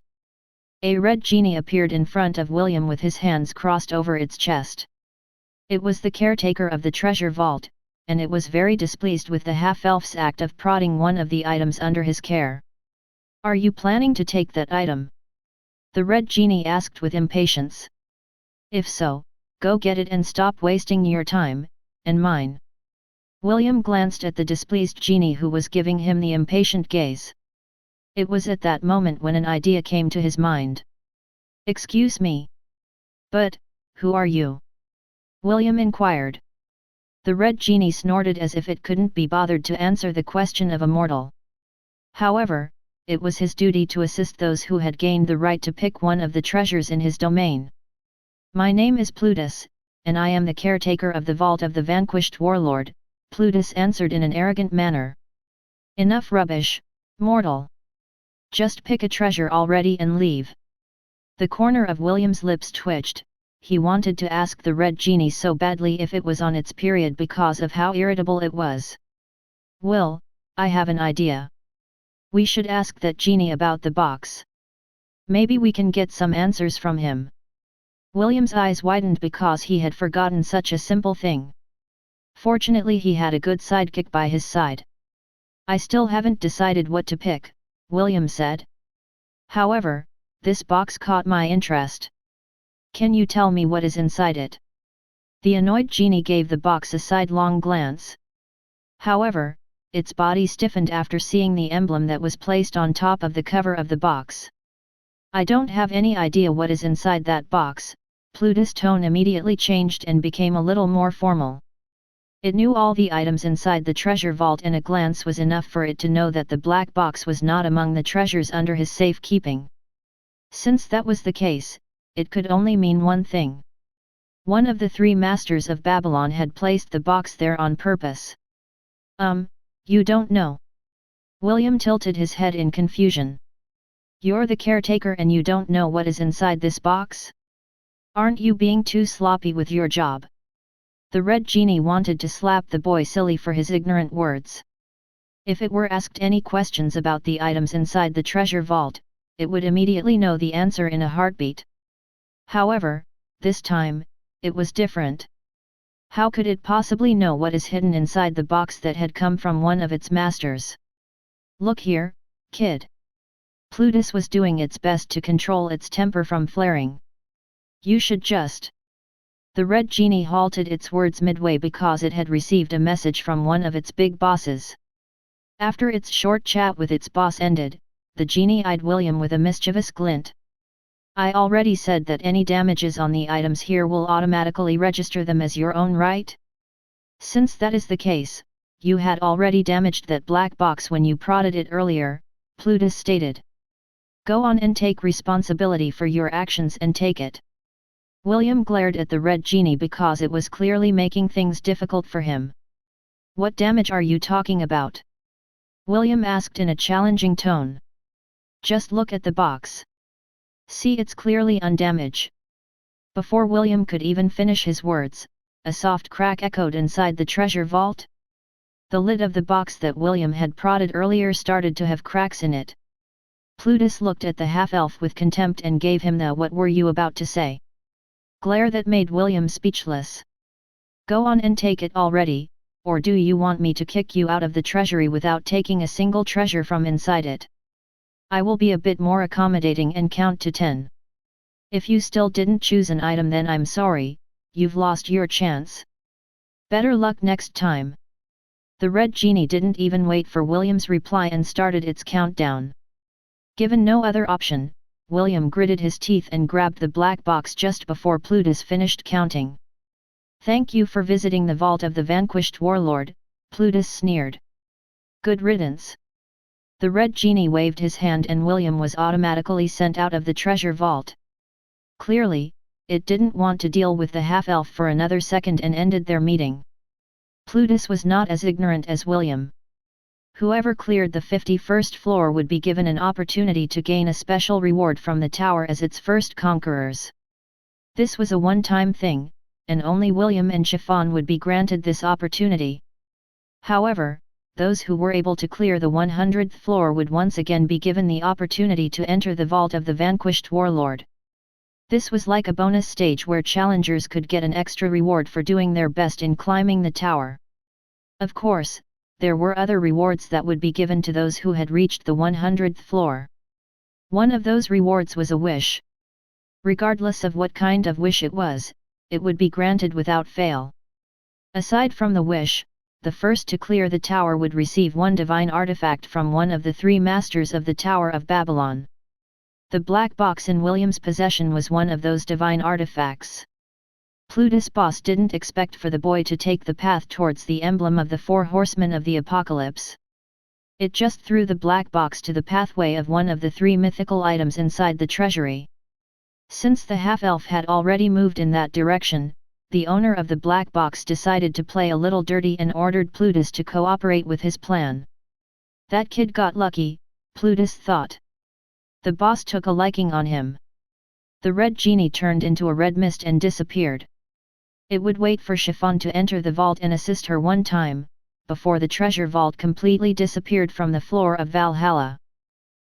A red genie appeared in front of William with his hands crossed over its chest. It was the caretaker of the treasure vault, and it was very displeased with the half-elf's act of prodding one of the items under his care. Are you planning to take that item? The red genie asked with impatience. If so, go get it and stop wasting your time, and mine. William glanced at the displeased genie who was giving him the impatient gaze. It was at that moment when an idea came to his mind. Excuse me. But, who are you? William inquired. The red genie snorted as if it couldn't be bothered to answer the question of a mortal. However, it was his duty to assist those who had gained the right to pick one of the treasures in his domain. "My name is Plutus, and I am the caretaker of the vault of the vanquished warlord," Plutus answered in an arrogant manner. "Enough rubbish, mortal. Just pick a treasure already and leave." The corner of William's lips twitched. He wanted to ask the red genie so badly if it was on its period because of how irritable it was. "Will, I have an idea. We should ask that genie about the box. Maybe we can get some answers from him." William's eyes widened because he had forgotten such a simple thing. Fortunately he had a good sidekick by his side. "I still haven't decided what to pick," William said. "However, this box caught my interest. Can you tell me what is inside it?" The annoyed genie gave the box a sidelong glance. However, its body stiffened after seeing the emblem that was placed on top of the cover of the box. "I don't have any idea what is inside that box." Plutus' tone immediately changed and became a little more formal. It knew all the items inside the treasure vault, and a glance was enough for it to know that the black box was not among the treasures under his safekeeping. Since that was the case, it could only mean one thing. One of the three masters of Babylon had placed the box there on purpose. You don't know?" William tilted his head in confusion. "You're the caretaker and you don't know what is inside this box? Aren't you being too sloppy with your job?" The red genie wanted to slap the boy silly for his ignorant words. If it were asked any questions about the items inside the treasure vault, it would immediately know the answer in a heartbeat. However, this time, it was different. How could it possibly know what is hidden inside the box that had come from one of its masters? "Look here, kid." Plutus was doing its best to control its temper from flaring. "You should just..." The red genie halted its words midway because it had received a message from one of its big bosses. After its short chat with its boss ended, the genie eyed William with a mischievous glint. "I already said that any damages on the items here will automatically register them as your own, right? Since that is the case, you had already damaged that black box when you prodded it earlier," Plutus stated. "Go on and take responsibility for your actions and take it." William glared at the red genie because it was clearly making things difficult for him. "What damage are you talking about?" William asked in a challenging tone. "Just look at the box. See, it's clearly undamaged." Before William could even finish his words, a soft crack echoed inside the treasure vault. The lid of the box that William had prodded earlier started to have cracks in it. Plutus looked at the half-elf with contempt and gave him the "what were you about to say?" glare that made William speechless. "Go on and take it already, or do you want me to kick you out of the treasury without taking a single treasure from inside it? I will be a bit more accommodating and count to 10. If you still didn't choose an item, then I'm sorry, you've lost your chance. Better luck next time." The red genie didn't even wait for William's reply and started its countdown. Given no other option, William gritted his teeth and grabbed the black box just before Plutus finished counting. "Thank you for visiting the vault of the vanquished warlord," Plutus sneered. "Good riddance." The red genie waved his hand and William was automatically sent out of the treasure vault. Clearly, it didn't want to deal with the half-elf for another second and ended their meeting. Plutus was not as ignorant as William. Whoever cleared the 51st floor would be given an opportunity to gain a special reward from the tower as its first conquerors. This was a one-time thing, and only William and Chiffon would be granted this opportunity. However, those who were able to clear the 100th floor would once again be given the opportunity to enter the vault of the vanquished warlord. This was like a bonus stage where challengers could get an extra reward for doing their best in climbing the tower. Of course, there were other rewards that would be given to those who had reached the 100th floor. One of those rewards was a wish. Regardless of what kind of wish it was, it would be granted without fail. Aside from the wish, the first to clear the tower would receive one divine artifact from one of the three masters of the Tower of Babylon. The black box in William's possession was one of those divine artifacts. Plutus' boss didn't expect for the boy to take the path towards the emblem of the four horsemen of the apocalypse. It just threw the black box to the pathway of one of the 3 mythical items inside the treasury. Since the half-elf had already moved in that direction, the owner of the black box decided to play a little dirty and ordered Plutus to cooperate with his plan. That kid got lucky, Plutus thought. The boss took a liking on him. The red genie turned into a red mist and disappeared. It would wait for Chiffon to enter the vault and assist her one time, before the treasure vault completely disappeared from the floor of Valhalla.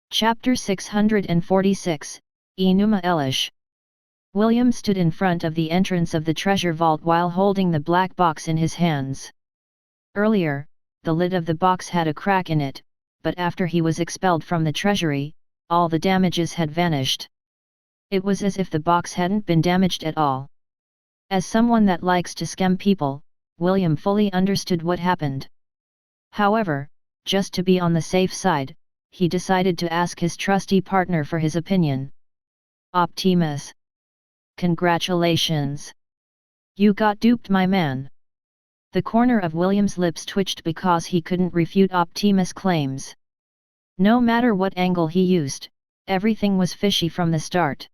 Chapter 646, Enuma Elish. William stood in front of the entrance of the treasure vault while holding the black box in his hands. Earlier, the lid of the box had a crack in it, but after he was expelled from the treasury, all the damages had vanished. It was as if the box hadn't been damaged at all. As someone that likes to scam people, William fully understood what happened. However, just to be on the safe side, he decided to ask his trusty partner for his opinion. Optimus. Congratulations. You got duped, my man. The corner of William's lips twitched because he couldn't refute Optimus' claims. No matter what angle he used, everything was fishy from the start.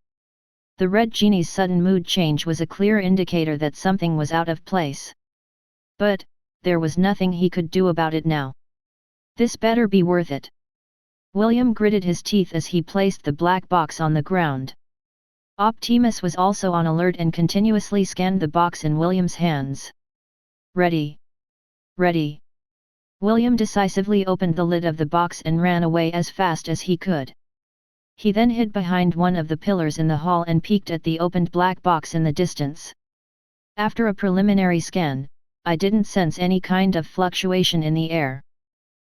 The red genie's sudden mood change was a clear indicator that something was out of place. But, there was nothing he could do about it now. This better be worth it. William gritted his teeth as he placed the black box on the ground. Optimus was also on alert and continuously scanned the box in William's hands. Ready. Ready. William decisively opened the lid of the box and ran away as fast as he could. He then hid behind one of the pillars in the hall and peeked at the opened black box in the distance. After a preliminary scan, I didn't sense any kind of fluctuation in the air.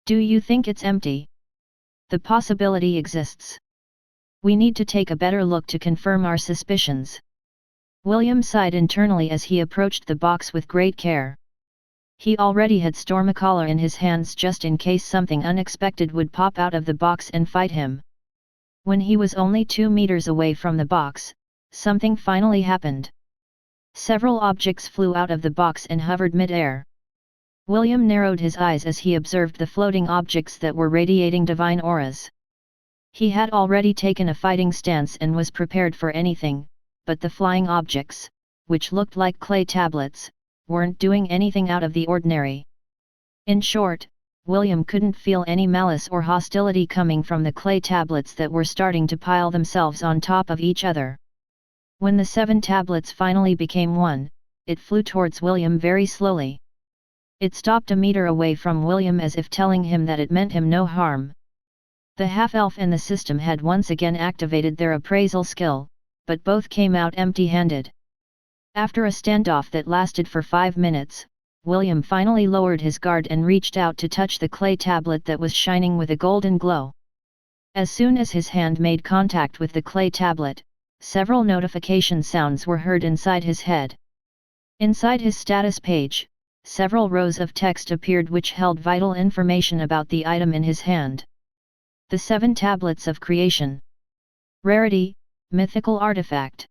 Do you think it's empty? The possibility exists. We need to take a better look to confirm our suspicions. William sighed internally as he approached the box with great care. He already had Stormacaller in his hands just in case something unexpected would pop out of the box and fight him. When he was only 2 meters away from the box, something finally happened. Several objects flew out of the box and hovered mid-air. William narrowed his eyes as he observed the floating objects that were radiating divine auras. He had already taken a fighting stance and was prepared for anything, but the flying objects, which looked like clay tablets, weren't doing anything out of the ordinary. In short, William couldn't feel any malice or hostility coming from the clay tablets that were starting to pile themselves on top of each other. When the 7 tablets finally became one, it flew towards William very slowly. It stopped a meter away from William as if telling him that it meant him no harm. The half-elf and the system had once again activated their appraisal skill, but both came out empty-handed. After a standoff that lasted for 5 minutes, William finally lowered his guard and reached out to touch the clay tablet that was shining with a golden glow. As soon as his hand made contact with the clay tablet, several notification sounds were heard inside his head. Inside his status page, several rows of text appeared which held vital information about the item in his hand. The 7 tablets of creation. Rarity, mythical artifact.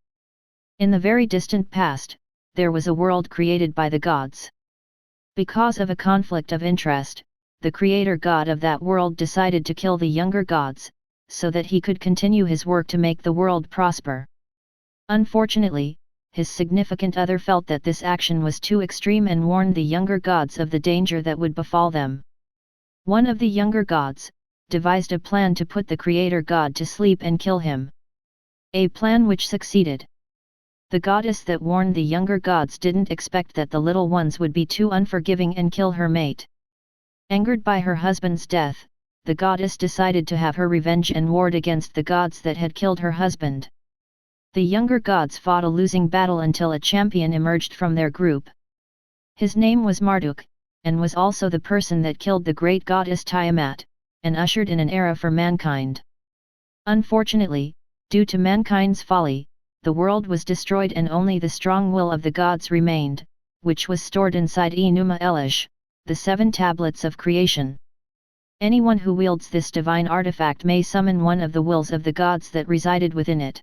In the very distant past, there was a world created by the gods. Because of a conflict of interest, the creator god of that world decided to kill the younger gods, so that he could continue his work to make the world prosper. Unfortunately, his significant other felt that this action was too extreme and warned the younger gods of the danger that would befall them. One of the younger gods devised a plan to put the creator god to sleep and kill him. A plan which succeeded. The goddess that warned the younger gods didn't expect that the little ones would be too unforgiving and kill her mate. Angered by her husband's death, the goddess decided to have her revenge and warred against the gods that had killed her husband. The younger gods fought a losing battle until a champion emerged from their group. His name was Marduk, and was also the person that killed the great goddess Tiamat, and ushered in an era for mankind. Unfortunately, due to mankind's folly, the world was destroyed and only the strong will of the gods remained, which was stored inside Enuma Elish, the 7 tablets of creation. Anyone who wields this divine artifact may summon one of the wills of the gods that resided within it.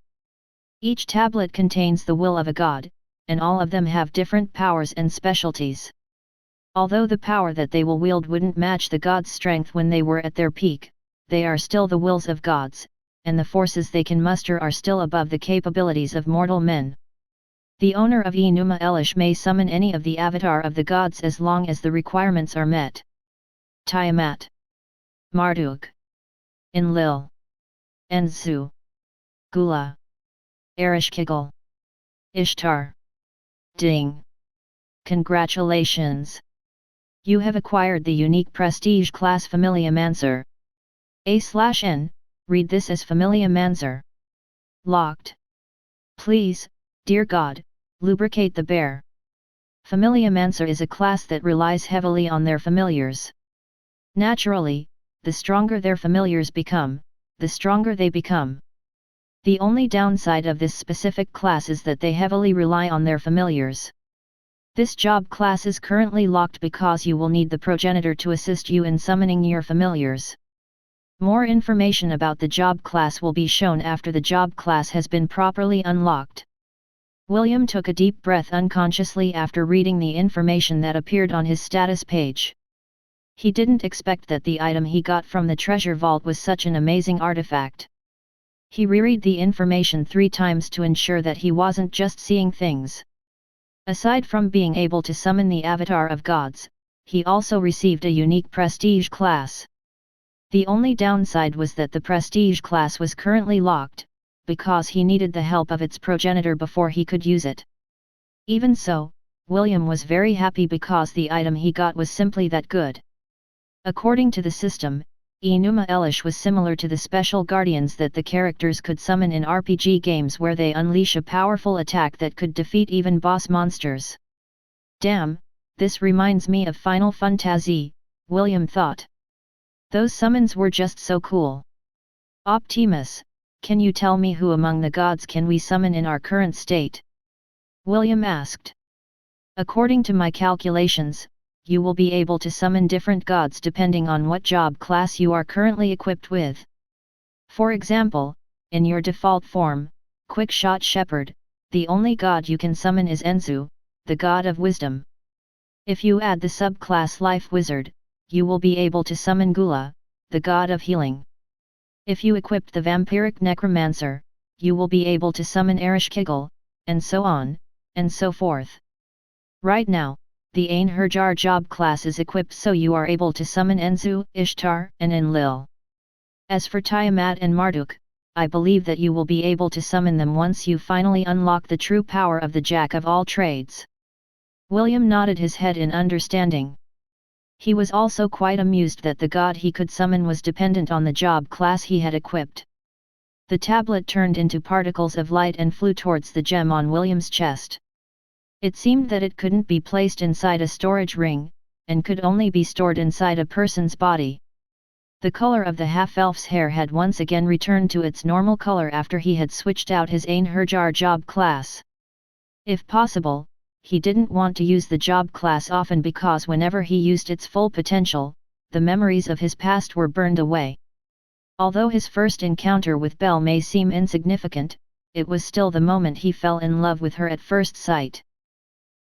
Each tablet contains the will of a god, and all of them have different powers and specialties. Although the power that they will wield wouldn't match the gods' strength when they were at their peak, they are still the wills of gods, and the forces they can muster are still above the capabilities of mortal men. The owner of Enuma Elish may summon any of the avatar of the gods as long as the requirements are met. Tiamat, Marduk, Enlil, Enzu, Gula, Ereshkigal, Ishtar. Ding! Congratulations! You have acquired the unique prestige class Familiomancer. A/N, read this as Familiomancer. Locked. Please, dear God, lubricate the bear. Familiomancer is a class that relies heavily on their familiars. Naturally, the stronger their familiars become, the stronger they become. The only downside of this specific class is that they heavily rely on their familiars. This job class is currently locked because you will need the progenitor to assist you in summoning your familiars. More information about the job class will be shown after the job class has been properly unlocked. William took a deep breath unconsciously after reading the information that appeared on his status page. He didn't expect that the item he got from the treasure vault was such an amazing artifact. He reread the information 3 times to ensure that he wasn't just seeing things. Aside from being able to summon the avatar of gods, he also received a unique prestige class. The only downside was that the prestige class was currently locked, because he needed the help of its progenitor before he could use it. Even so, William was very happy because the item he got was simply that good. According to the system, Enuma Elish was similar to the special guardians that the characters could summon in RPG games where they unleash a powerful attack that could defeat even boss monsters. Damn, this reminds me of Final Fantasy, William thought. Those summons were just so cool. Optimus, can you tell me who among the gods can we summon in our current state? William asked. According to my calculations, you will be able to summon different gods depending on what job class you are currently equipped with. For example, in your default form, Quickshot Shepherd, the only god you can summon is Enzu, the god of wisdom. If you add the subclass Life Wizard, you will be able to summon Gula, the god of healing. If you equip the Vampiric Necromancer, you will be able to summon Ereshkigal, and so on, and so forth. Right now, the Einherjar job class is equipped so you are able to summon Enzu, Ishtar, and Enlil. As for Tiamat and Marduk, I believe that you will be able to summon them once you finally unlock the true power of the Jack of all trades. William nodded his head in understanding. He was also quite amused that the god he could summon was dependent on the job class he had equipped. The tablet turned into particles of light and flew towards the gem on William's chest. It seemed that it couldn't be placed inside a storage ring, and could only be stored inside a person's body. The color of the half-elf's hair had once again returned to its normal color after he had switched out his Einherjar job class. If possible, he didn't want to use the job class often because whenever he used its full potential, the memories of his past were burned away. Although his first encounter with Belle may seem insignificant, it was still the moment he fell in love with her at first sight.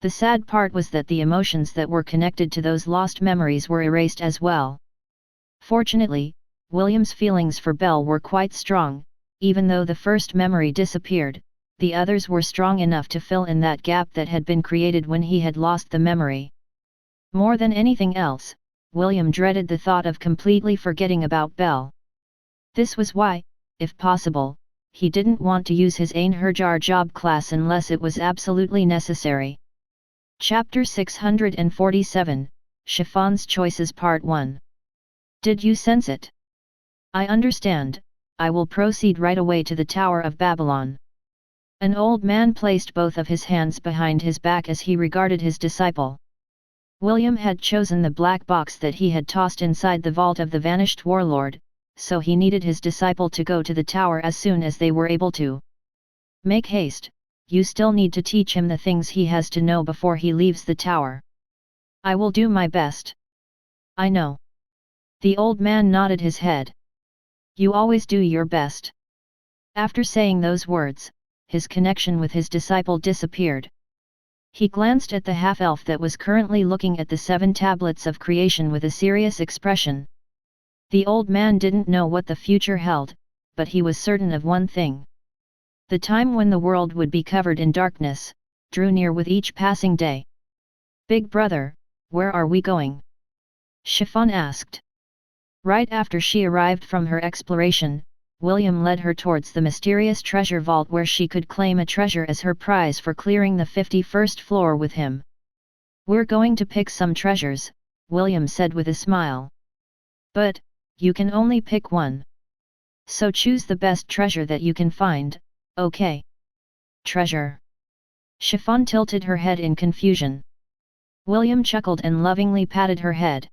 The sad part was that the emotions that were connected to those lost memories were erased as well. Fortunately, William's feelings for Belle were quite strong. Even though the first memory disappeared, the others were strong enough to fill in that gap that had been created when he had lost the memory. More than anything else, William dreaded the thought of completely forgetting about Belle. This was why, if possible, he didn't want to use his Einherjar job class unless it was absolutely necessary. Chapter 647, Chiffon's Choices Part 1. Did you sense it? I understand, I will proceed right away to the Tower of Babylon. An old man placed both of his hands behind his back as he regarded his disciple. William had chosen the black box that he had tossed inside the vault of the vanished warlord, so he needed his disciple to go to the tower as soon as they were able to. Make haste, you still need to teach him the things he has to know before he leaves the tower. I will do my best. I know. The old man nodded his head. You always do your best. After saying those words, his connection with his disciple disappeared. He glanced at the half-elf that was currently looking at the 7 tablets of creation with a serious expression. The old man didn't know what the future held, but he was certain of one thing. The time when the world would be covered in darkness drew near with each passing day. "Big brother, where are we going?" Chiffon asked. Right after she arrived from her exploration, William led her towards the mysterious treasure vault where she could claim a treasure as her prize for clearing the 51st floor with him. "We're going to pick some treasures," William said with a smile. "But, you can only pick one. So choose the best treasure that you can find, okay?" "Treasure?" Chiffon tilted her head in confusion. William chuckled and lovingly patted her head.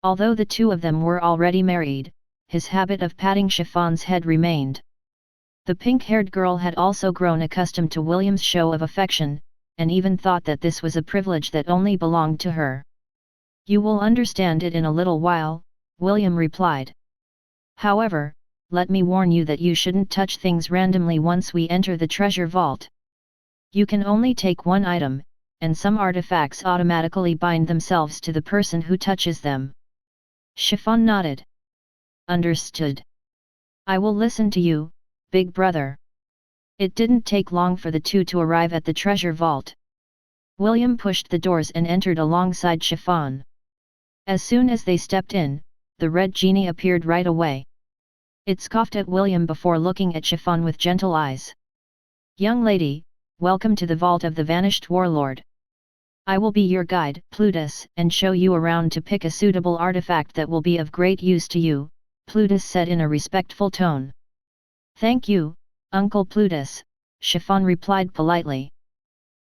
Although the two of them were already married, his habit of patting Chiffon's head remained. The pink-haired girl had also grown accustomed to William's show of affection, and even thought that this was a privilege that only belonged to her. "You will understand it in a little while," William replied. "However, let me warn you that you shouldn't touch things randomly once we enter the treasure vault. You can only take one item, and some artifacts automatically bind themselves to the person who touches them." Chiffon nodded. "Understood. I will listen to you, big brother." It didn't take long for the two to arrive at the treasure vault. William pushed the doors and entered alongside Chiffon. As soon as they stepped in, the red genie appeared right away. It scoffed at William before looking at Chiffon with gentle eyes. "Young lady, welcome to the vault of the vanished warlord. I will be your guide, Plutus, and show you around to pick a suitable artifact that will be of great use to you," Plutus said in a respectful tone. "Thank you, Uncle Plutus," Chiffon replied politely.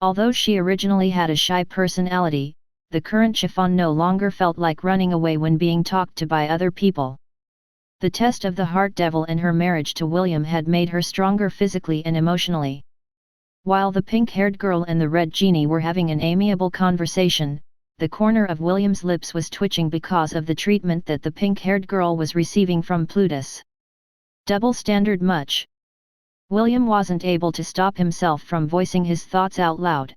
Although she originally had a shy personality, the current Chiffon no longer felt like running away when being talked to by other people. The test of the heart devil and her marriage to William had made her stronger physically and emotionally. While the pink-haired girl and the red genie were having an amiable conversation, the corner of William's lips was twitching because of the treatment that the pink-haired girl was receiving from Plutus. Double standard much. William wasn't able to stop himself from voicing his thoughts out loud.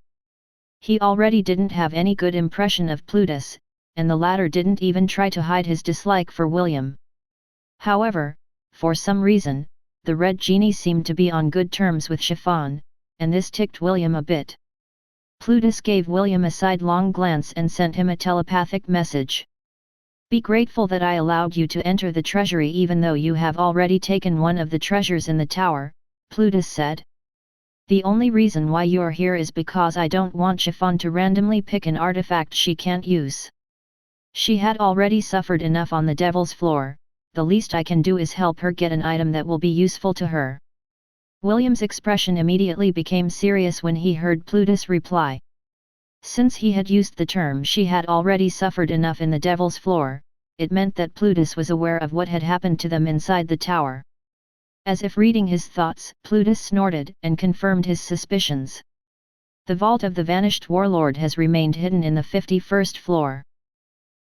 He already didn't have any good impression of Plutus, and the latter didn't even try to hide his dislike for William. However, for some reason, the red genie seemed to be on good terms with Chiffon, and this ticked William a bit. Plutus gave William a sidelong glance and sent him a telepathic message. "Be grateful that I allowed you to enter the treasury even though you have already taken one of the treasures in the tower," Plutus said. "The only reason why you're here is because I don't want Chiffon to randomly pick an artifact she can't use. She had already suffered enough on the devil's floor, the least I can do is help her get an item that will be useful to her." William's expression immediately became serious when he heard Plutus reply. Since he had used the term "she had already suffered enough in the devil's floor," it meant that Plutus was aware of what had happened to them inside the tower. As if reading his thoughts, Plutus snorted and confirmed his suspicions. "The vault of the vanished warlord has remained hidden in the 51st floor.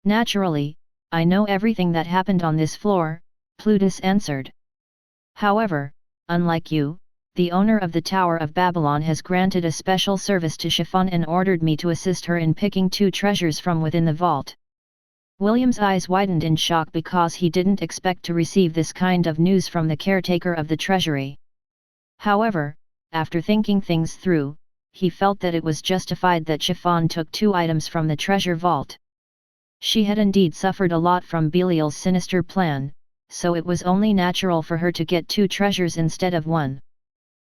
Naturally, I know everything that happened on this floor," Plutus answered. "However, unlike you, the owner of the Tower of Babylon has granted a special service to Chiffon and ordered me to assist her in picking 2 treasures from within the vault." William's eyes widened in shock because he didn't expect to receive this kind of news from the caretaker of the treasury. However, after thinking things through, he felt that it was justified that Chiffon took 2 items from the treasure vault. She had indeed suffered a lot from Belial's sinister plan, so it was only natural for her to get 2 treasures instead of 1.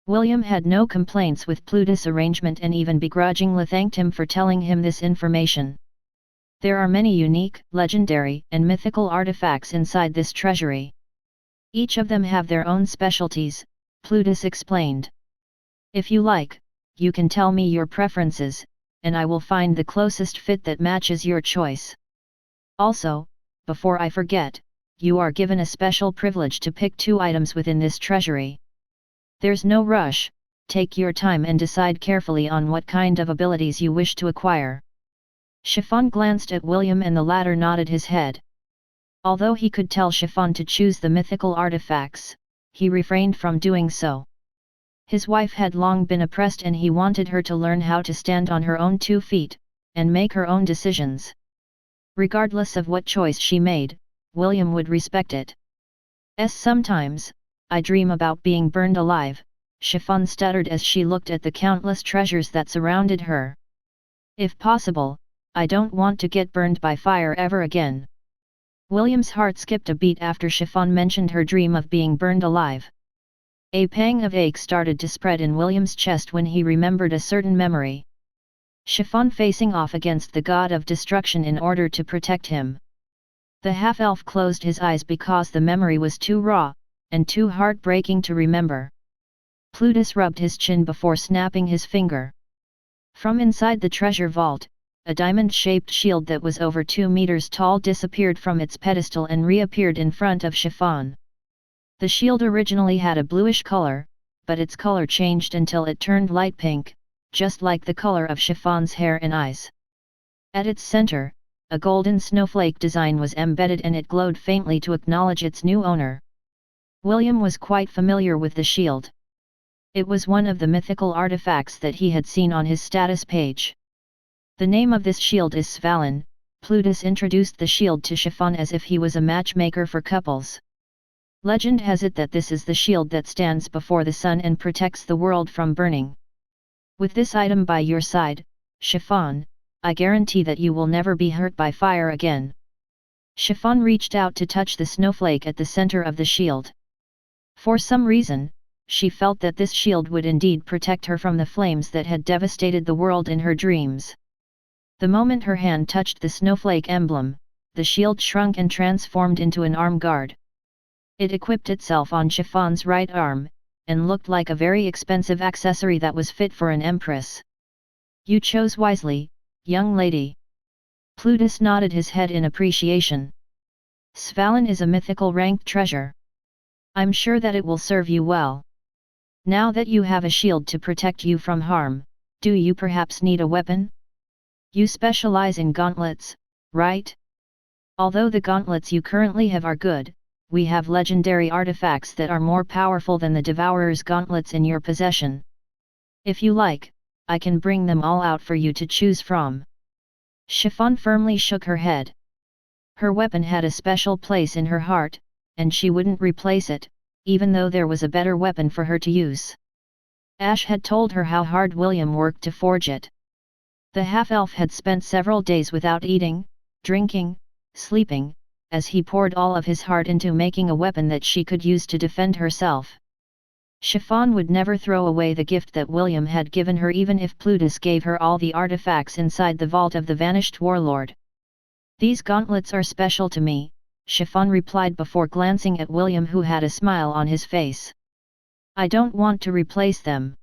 William had no complaints with Plutus' arrangement and even begrudgingly thanked him for telling him this information. There are many unique, legendary, and mythical artifacts inside this treasury. Each of them have their own specialties, Plutus explained. "If you like, you can tell me your preferences, and I will find the closest fit that matches your choice. Also, before I forget, you are given a special privilege to pick 2 items within this treasury. There's no rush, take your time and decide carefully on what kind of abilities you wish to acquire." Chiffon glanced at William and the latter nodded his head. Although he could tell Chiffon to choose the mythical artifacts, he refrained from doing so. His wife had long been oppressed and he wanted her to learn how to stand on her own 2 feet, and make her own decisions. Regardless of what choice she made, William would respect it. Sometimes, I dream about being burned alive, Chiffon stuttered as she looked at the countless treasures that surrounded her. If possible, I don't want to get burned by fire ever again. William's heart skipped a beat after Chiffon mentioned her dream of being burned alive. A pang of ache started to spread in William's chest when he remembered a certain memory. Chiffon facing off against the god of destruction in order to protect him. The half-elf closed his eyes because the memory was too raw, and too heartbreaking to remember. Plutus rubbed his chin before snapping his finger. From inside the treasure vault, a diamond-shaped shield that was over 2 meters tall disappeared from its pedestal and reappeared in front of Chiffon. The shield originally had a bluish color, but its color changed until it turned light pink, just like the color of Chiffon's hair and eyes. At its center, a golden snowflake design was embedded and it glowed faintly to acknowledge its new owner. William was quite familiar with the shield. It was one of the mythical artifacts that he had seen on his status page. The name of this shield is Svalin. Plutus introduced the shield to Chiffon as if he was a matchmaker for couples. Legend has it that this is the shield that stands before the sun and protects the world from burning. With this item by your side, Chiffon, I guarantee that you will never be hurt by fire again. Chiffon reached out to touch the snowflake at the center of the shield. For some reason, she felt that this shield would indeed protect her from the flames that had devastated the world in her dreams. The moment her hand touched the snowflake emblem, the shield shrunk and transformed into an arm guard. It equipped itself on Chiffon's right arm, and looked like a very expensive accessory that was fit for an empress. You chose wisely, young lady. Plutus nodded his head in appreciation. Svalin is a mythical ranked treasure. I'm sure that it will serve you well. Now that you have a shield to protect you from harm, do you perhaps need a weapon? You specialize in gauntlets, right? Although the gauntlets you currently have are good, we have legendary artifacts that are more powerful than the Devourer's gauntlets in your possession. If you like, I can bring them all out for you to choose from. Chiffon firmly shook her head. Her weapon had a special place in her heart, and she wouldn't replace it, even though there was a better weapon for her to use. Ash had told her how hard William worked to forge it. The half-elf had spent several days without eating, drinking, sleeping, as he poured all of his heart into making a weapon that she could use to defend herself. Chiffon would never throw away the gift that William had given her even if Plutus gave her all the artifacts inside the vault of the vanished warlord. These gauntlets are special to me, Chiffon replied before glancing at William who had a smile on his face. I don't want to replace them.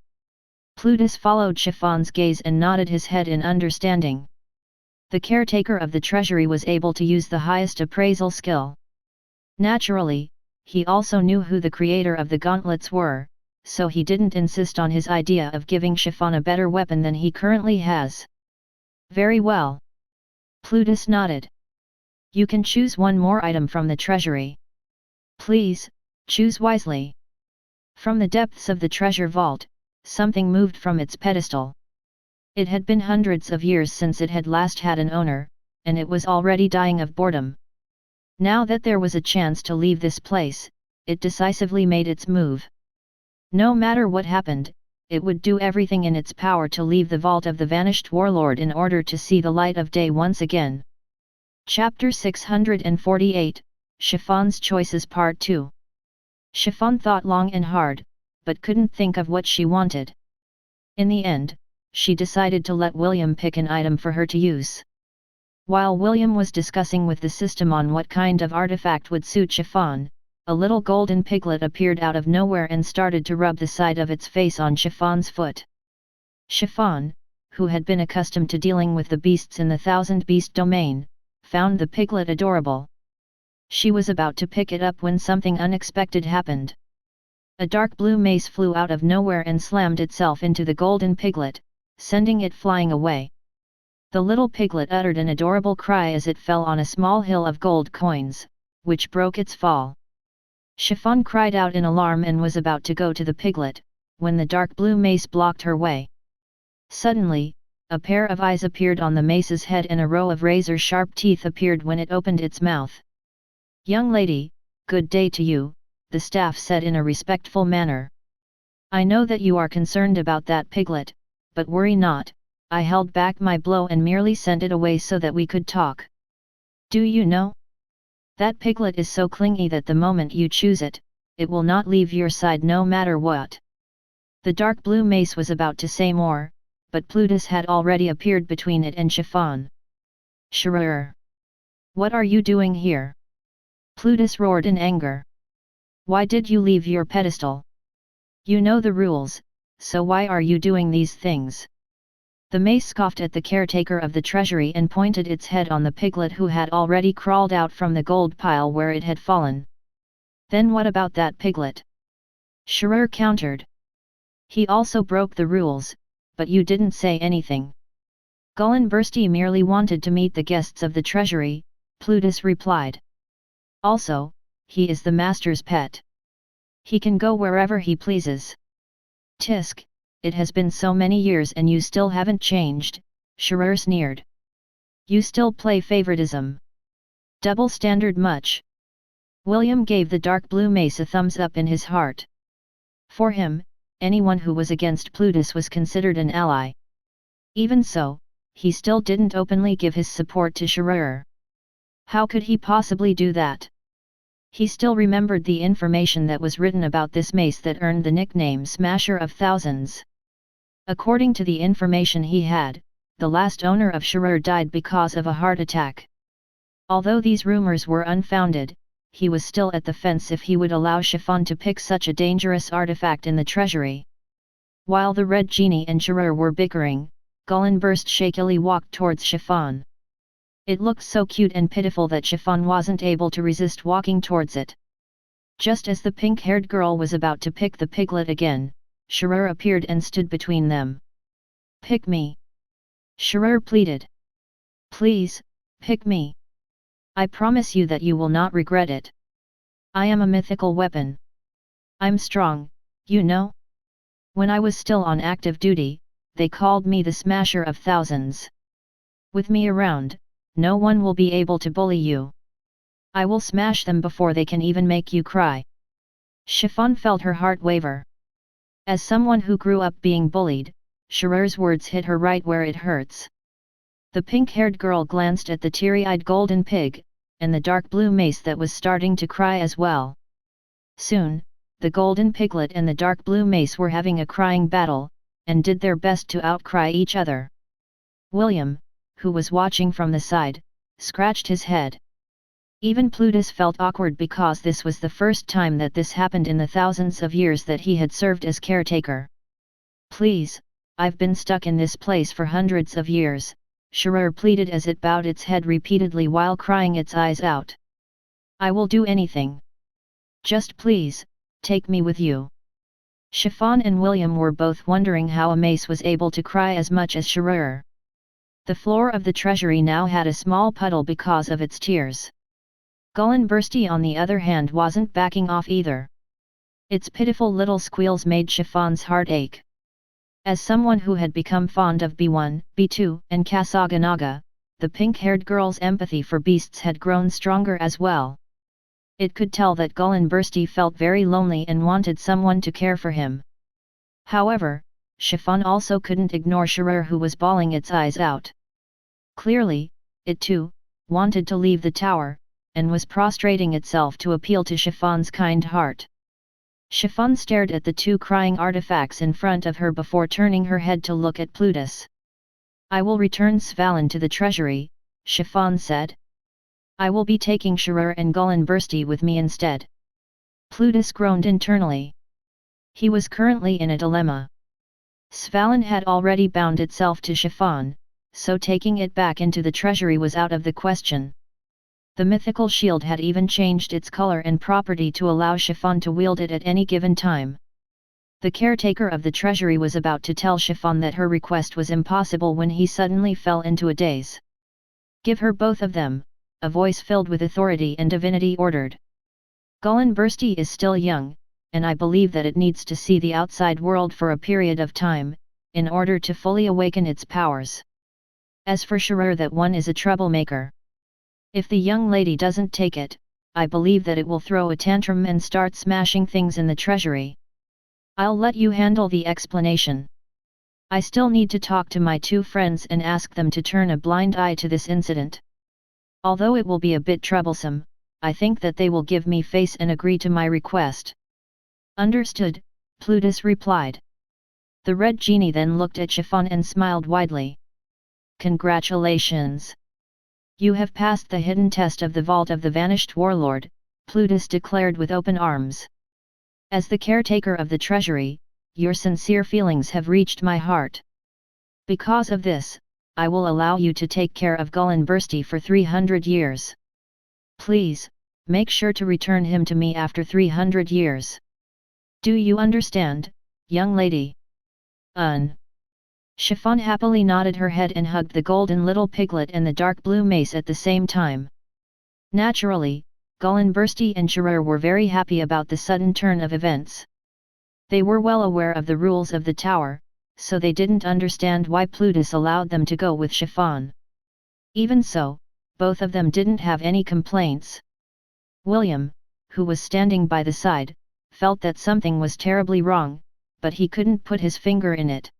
Plutus followed Chiffon's gaze and nodded his head in understanding. The caretaker of the treasury was able to use the highest appraisal skill. Naturally, he also knew who the creator of the gauntlets were, so he didn't insist on his idea of giving Chiffon a better weapon than he currently has. Very well. Plutus nodded. You can choose one more item from the treasury. Please, choose wisely. From the depths of the treasure vault, something moved from its pedestal. It had been hundreds of years since it had last had an owner, and it was already dying of boredom. Now that there was a chance to leave this place, it decisively made its move. No matter what happened, it would do everything in its power to leave the vault of the vanished warlord in order to see the light of day once again. Chapter 648, Chiffon's Choices Part 2. Chiffon thought long and hard, but couldn't think of what she wanted. In the end, she decided to let William pick an item for her to use. While William was discussing with the system on what kind of artifact would suit Chiffon, a little golden piglet appeared out of nowhere and started to rub the side of its face on Chiffon's foot. Chiffon, who had been accustomed to dealing with the beasts in the thousand beast domain, found the piglet adorable. She was about to pick it up when something unexpected happened. A dark blue mace flew out of nowhere and slammed itself into the golden piglet, sending it flying away. The little piglet uttered an adorable cry as it fell on a small hill of gold coins, which broke its fall. Chiffon cried out in alarm and was about to go to the piglet, when the dark blue mace blocked her way. Suddenly, a pair of eyes appeared on the mace's head and a row of razor-sharp teeth appeared when it opened its mouth. "Young lady, good day to you," the staff said in a respectful manner. "I know that you are concerned about that piglet, but worry not, I held back my blow and merely sent it away so that we could talk. Do you know? That piglet is so clingy that the moment you choose it, it will not leave your side no matter what." The dark blue mace was about to say more, but Plutus had already appeared between it and Chiffon. "Shrrr! What are you doing here?" Plutus roared in anger. "Why did you leave your pedestal? You know the rules, so why are you doing these things?" The mace scoffed at the caretaker of the treasury and pointed its head on the piglet who had already crawled out from the gold pile where it had fallen. "Then what about that piglet?" Shrrr countered. "He also broke the rules, but you didn't say anything." "Gullinbursti merely wanted to meet the guests of the treasury," Plutus replied. "Also, he is the master's pet. He can go wherever he pleases." "Tisk, it has been so many years and you still haven't changed," Shrrr sneered. "You still play favoritism. Double standard much." William gave the dark blue mace a thumbs up in his heart. For him, anyone who was against Plutus was considered an ally. Even so, he still didn't openly give his support to Shrrr. How could he possibly do that? He still remembered the information that was written about this mace that earned the nickname Smasher of Thousands. According to the information he had, the last owner of Shrrr died because of a heart attack. Although these rumors were unfounded, he was still at the fence if he would allow Chiffon to pick such a dangerous artifact in the treasury. While the Red Genie and Shrrr were bickering, Gullinburst shakily walked towards Chiffon. It looked so cute and pitiful that Chiffon wasn't able to resist walking towards it. Just as the pink-haired girl was about to pick the piglet again, Shrrr appeared and stood between them. "Pick me!" Shrrr pleaded. "Please, pick me! I promise you that you will not regret it. I am a mythical weapon. I'm strong, you know? When I was still on active duty, they called me the Smasher of Thousands. With me around, no one will be able to bully you. I will smash them before they can even make you cry." Chiffon felt her heart waver. As someone who grew up being bullied, Shrrr's words hit her right where it hurts. The pink-haired girl glanced at the teary-eyed golden pig, and the dark blue mace that was starting to cry as well. Soon, the golden piglet and the dark blue mace were having a crying battle, and did their best to outcry each other. William, who was watching from the side, scratched his head. Even Plutus felt awkward because this was the first time that this happened in the thousands of years that he had served as caretaker. "Please, I've been stuck in this place for hundreds of years," Shrrr pleaded as it bowed its head repeatedly while crying its eyes out. "I will do anything. Just please, take me with you." Chiffon and William were both wondering how a mace was able to cry as much as Shrrr. The floor of the treasury now had a small puddle because of its tears. Gullinbursti on the other hand wasn't backing off either. Its pitiful little squeals made Chiffon's heart ache. As someone who had become fond of B1, B2 and Kasaganaga, the pink-haired girl's empathy for beasts had grown stronger as well. It could tell that Gullinbursti felt very lonely and wanted someone to care for him. However, Chiffon also couldn't ignore Shrrr who was bawling its eyes out. Clearly, it too, wanted to leave the tower, and was prostrating itself to appeal to Chiffon's kind heart. Chiffon stared at the two crying artifacts in front of her before turning her head to look at Plutus. "I will return Svalin to the treasury," Chiffon said. "I will be taking Shrrr and Gullinbursti with me instead." Plutus groaned internally. He was currently in a dilemma. Svalin had already bound itself to Chiffon, so taking it back into the treasury was out of the question. The mythical shield had even changed its color and property to allow Chiffon to wield it at any given time. The caretaker of the treasury was about to tell Chiffon that her request was impossible when he suddenly fell into a daze. "Give her both of them," a voice filled with authority and divinity ordered. "Gullinbursti is still young, and I believe that it needs to see the outside world for a period of time, in order to fully awaken its powers. As for Scherer, that one is a troublemaker. If the young lady doesn't take it, I believe that it will throw a tantrum and start smashing things in the treasury. I'll let you handle the explanation. I still need to talk to my two friends and ask them to turn a blind eye to this incident. Although it will be a bit troublesome, I think that they will give me face and agree to my request. Understood, Plutus replied. The red genie then looked at Chiffon and smiled widely. Congratulations! You have passed the hidden test of the Vault of the Vanished Warlord, Plutus declared with open arms. As the caretaker of the treasury, your sincere feelings have reached my heart. Because of this, I will allow you to take care of Gullinbursti for 300 years. Please, make sure to return him to me after 300 years. Do you understand, young lady? Chiffon happily nodded her head and hugged the golden little piglet and the dark blue mace at the same time. Naturally, Gullinbursti and Scherer were very happy about the sudden turn of events. They were well aware of the rules of the tower, so they didn't understand why Plutus allowed them to go with Chiffon. Even so, both of them didn't have any complaints. William, who was standing by the side, felt that something was terribly wrong, but he couldn't put his finger in it.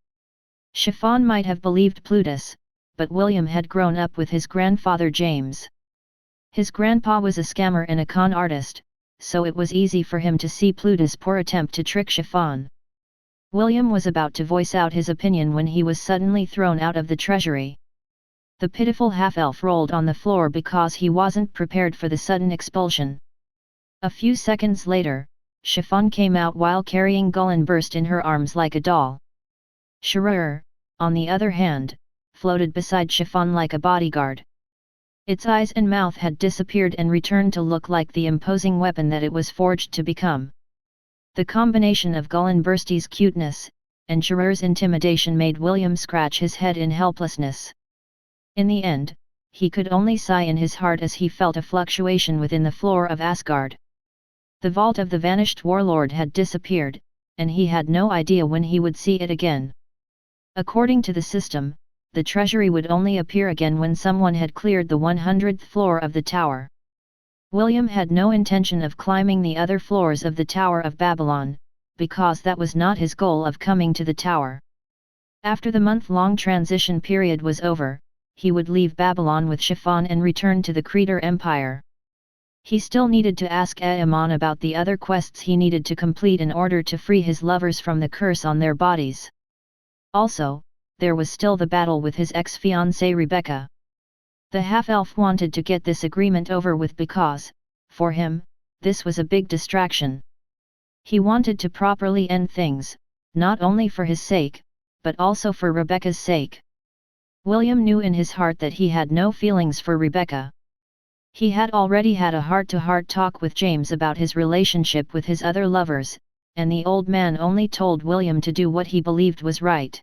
Chiffon might have believed Plutus, but William had grown up with his grandfather James. His grandpa was a scammer and a con artist, so it was easy for him to see Plutus' poor attempt to trick Chiffon. William was about to voice out his opinion when he was suddenly thrown out of the treasury. The pitiful half-elf rolled on the floor because he wasn't prepared for the sudden expulsion. A few seconds later, Chiffon came out while carrying Gullinburst in her arms like a doll. Scherer, on the other hand, floated beside Chiffon like a bodyguard. Its eyes and mouth had disappeared and returned to look like the imposing weapon that it was forged to become. The combination of Gullinbursti's cuteness, and Scherer's intimidation made William scratch his head in helplessness. In the end, he could only sigh in his heart as he felt a fluctuation within the floor of Asgard. The Vault of the Vanished Warlord had disappeared, and he had no idea when he would see it again. According to the system, the treasury would only appear again when someone had cleared the 100th floor of the tower. William had no intention of climbing the other floors of the Tower of Babylon, because that was not his goal of coming to the tower. After the month-long transition period was over, he would leave Babylon with Chiffon and return to the Creator Empire. He still needed to ask Aemon about the other quests he needed to complete in order to free his lovers from the curse on their bodies. Also, there was still the battle with his ex-fiancée Rebecca. The half-elf wanted to get this agreement over with because, for him, this was a big distraction. He wanted to properly end things, not only for his sake, but also for Rebecca's sake. William knew in his heart that he had no feelings for Rebecca. He had already had a heart-to-heart talk with James about his relationship with his other lovers, and the old man only told William to do what he believed was right.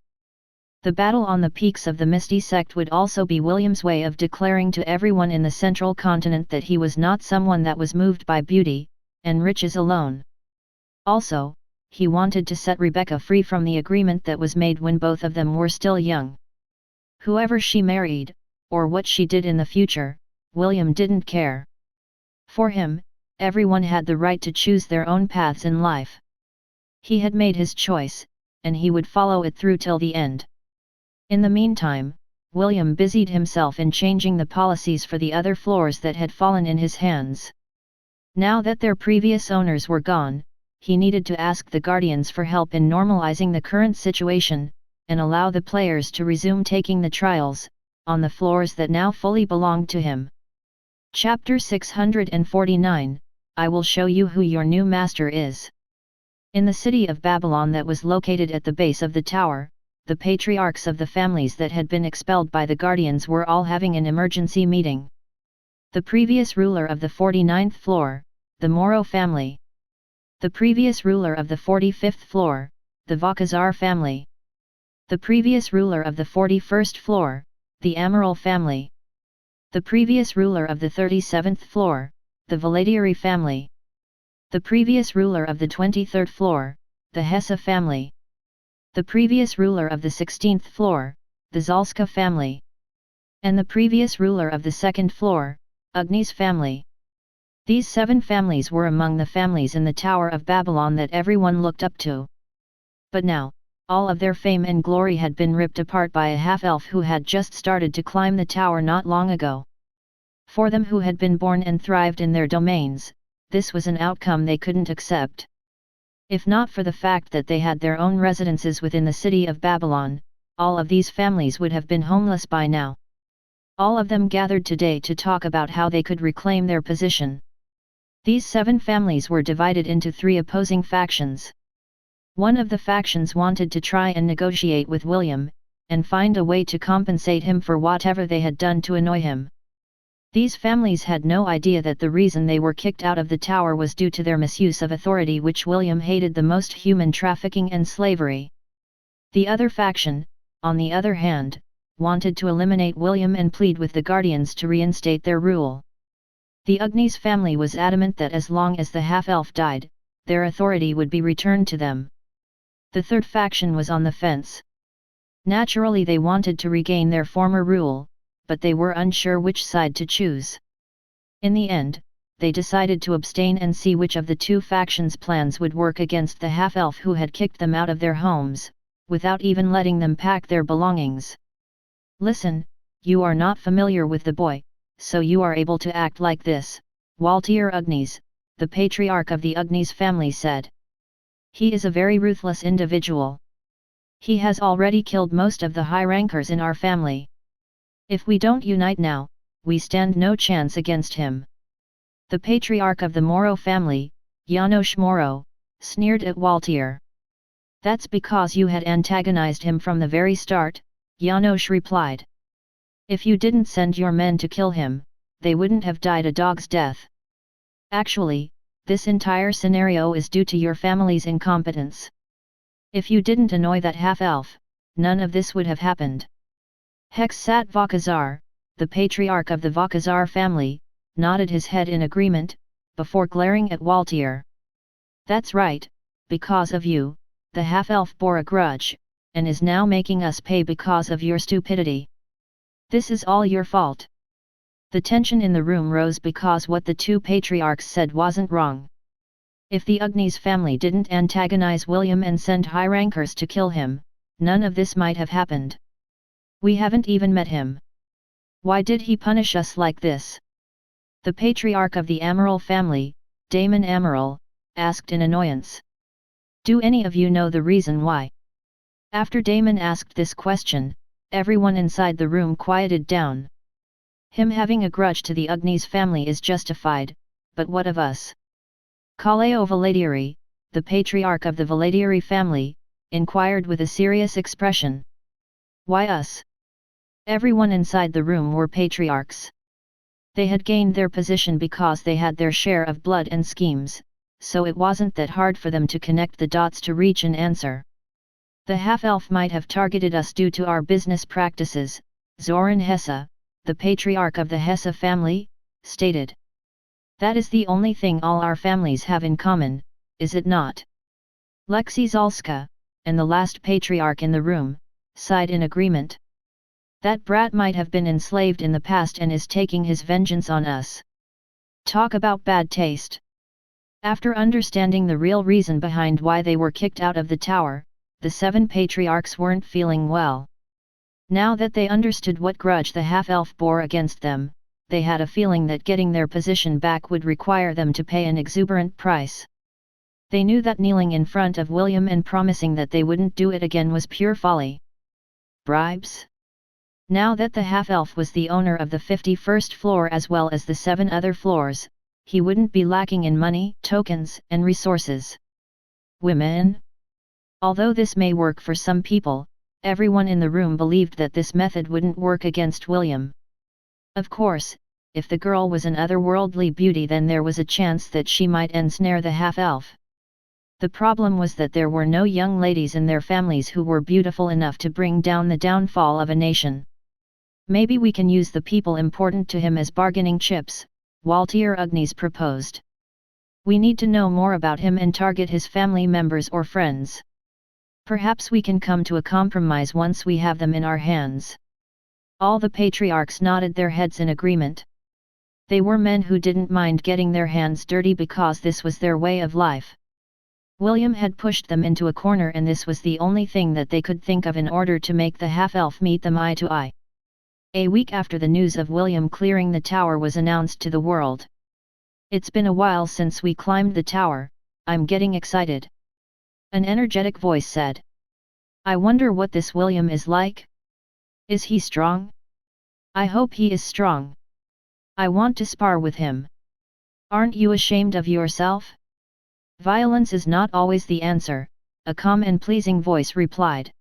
The battle on the peaks of the Misty Sect would also be William's way of declaring to everyone in the central continent that he was not someone that was moved by beauty and riches alone. Also, he wanted to set Rebecca free from the agreement that was made when both of them were still young. Whoever she married, or what she did in the future, William didn't care. For him, everyone had the right to choose their own paths in life. He had made his choice, and he would follow it through till the end. In the meantime, William busied himself in changing the policies for the other floors that had fallen in his hands. Now that their previous owners were gone, he needed to ask the Guardians for help in normalizing the current situation, and allow the players to resume taking the trials, on the floors that now fully belonged to him. Chapter 649, I will show you who your new master is. In the city of Babylon that was located at the base of the tower, the patriarchs of the families that had been expelled by the Guardians were all having an emergency meeting. The previous ruler of the 49th floor, the Moro family. The previous ruler of the 45th floor, the Vakazar family. The previous ruler of the 41st floor, the Amaral family. The previous ruler of the 37th floor, the Valadieri family. The previous ruler of the 23rd floor, the Hesse family. The previous ruler of the 16th floor, the Zalska family. And the previous ruler of the 2nd floor, Agni's family. These 7 families were among the families in the Tower of Babylon that everyone looked up to. But now, all of their fame and glory had been ripped apart by a half-elf who had just started to climb the tower not long ago. For them who had been born and thrived in their domains, this was an outcome they couldn't accept. If not for the fact that they had their own residences within the city of Babylon, all of these families would have been homeless by now. All of them gathered today to talk about how they could reclaim their position. These 7 families were divided into 3 opposing factions. One of the factions wanted to try and negotiate with William, and find a way to compensate him for whatever they had done to annoy him. These families had no idea that the reason they were kicked out of the tower was due to their misuse of authority, which William hated the most: human trafficking and slavery. The other faction, on the other hand, wanted to eliminate William and plead with the Guardians to reinstate their rule. The Agni's family was adamant that as long as the half-elf died, their authority would be returned to them. The third faction was on the fence. Naturally, they wanted to regain their former rule, but they were unsure which side to choose. In the end, they decided to abstain and see which of the 2 factions' plans would work against the half-elf who had kicked them out of their homes, without even letting them pack their belongings. "Listen, you are not familiar with the boy, so you are able to act like this," Waltier Ugnes, the patriarch of the Ugnes family, said. "He is a very ruthless individual. He has already killed most of the high rankers in our family. If we don't unite now, we stand no chance against him." The patriarch of the Moro family, Janos Moro, sneered at Waltier. "That's because you had antagonized him from the very start," Janos replied. "If you didn't send your men to kill him, they wouldn't have died a dog's death. Actually, this entire scenario is due to your family's incompetence. If you didn't annoy that half-elf, none of this would have happened." Heksat Vakazar, the patriarch of the Vakazar family, nodded his head in agreement, before glaring at Waltier. "That's right, because of you, the half-elf bore a grudge, and is now making us pay because of your stupidity. This is all your fault." The tension in the room rose because what the 2 patriarchs said wasn't wrong. If the Ugnes family didn't antagonize William and send high rankers to kill him, none of this might have happened. "We haven't even met him. Why did he punish us like this?" The patriarch of the Amaral family, Damon Amaral, asked in annoyance. "Do any of you know the reason why?" After Damon asked this question, everyone inside the room quieted down. Him having a grudge to the Ugnes family is justified, but what of us? Kaleo Valadieri, the patriarch of the Valadieri family, inquired with a serious expression. "Why us?" Everyone inside the room were patriarchs. They had gained their position because they had their share of blood and schemes, so it wasn't that hard for them to connect the dots to reach an answer. "The half-elf might have targeted us due to our business practices," Zoran Hesse, the patriarch of the Hesse family, stated. "That is the only thing all our families have in common, is it not?" Lexi Zalska, and the last patriarch in the room, sighed in agreement. "That brat might have been enslaved in the past and is taking his vengeance on us. Talk about bad taste." After understanding the real reason behind why they were kicked out of the tower, the 7 patriarchs weren't feeling well. Now that they understood what grudge the half-elf bore against them, they had a feeling that getting their position back would require them to pay an exuberant price. They knew that kneeling in front of William and promising that they wouldn't do it again was pure folly. Bribes? Now that the half-elf was the owner of the 51st floor as well as the 7 other floors, he wouldn't be lacking in money, tokens, and resources. Women? Although this may work for some people, everyone in the room believed that this method wouldn't work against William. Of course, if the girl was an otherworldly beauty, then there was a chance that she might ensnare the half-elf. The problem was that there were no young ladies in their families who were beautiful enough to bring down the downfall of a nation. "Maybe we can use the people important to him as bargaining chips," Waltier Ugnes proposed. We need to know more about him and target his family members or friends. Perhaps we can come to a compromise once we have them in our hands." All the patriarchs nodded their heads in agreement. They were men who didn't mind getting their hands dirty because this was their way of life. William had pushed them into a corner, and this was the only thing that they could think of in order to make the half-elf meet them eye to eye. A week after the news of William clearing the tower was announced to the world. "It's been a while since we climbed the tower, I'm getting excited," an energetic voice said. "I wonder what this William is like? Is he strong? I hope he is strong. I want to spar with him. Aren't you ashamed of yourself?" "Violence is not always the answer," a calm and pleasing voice replied.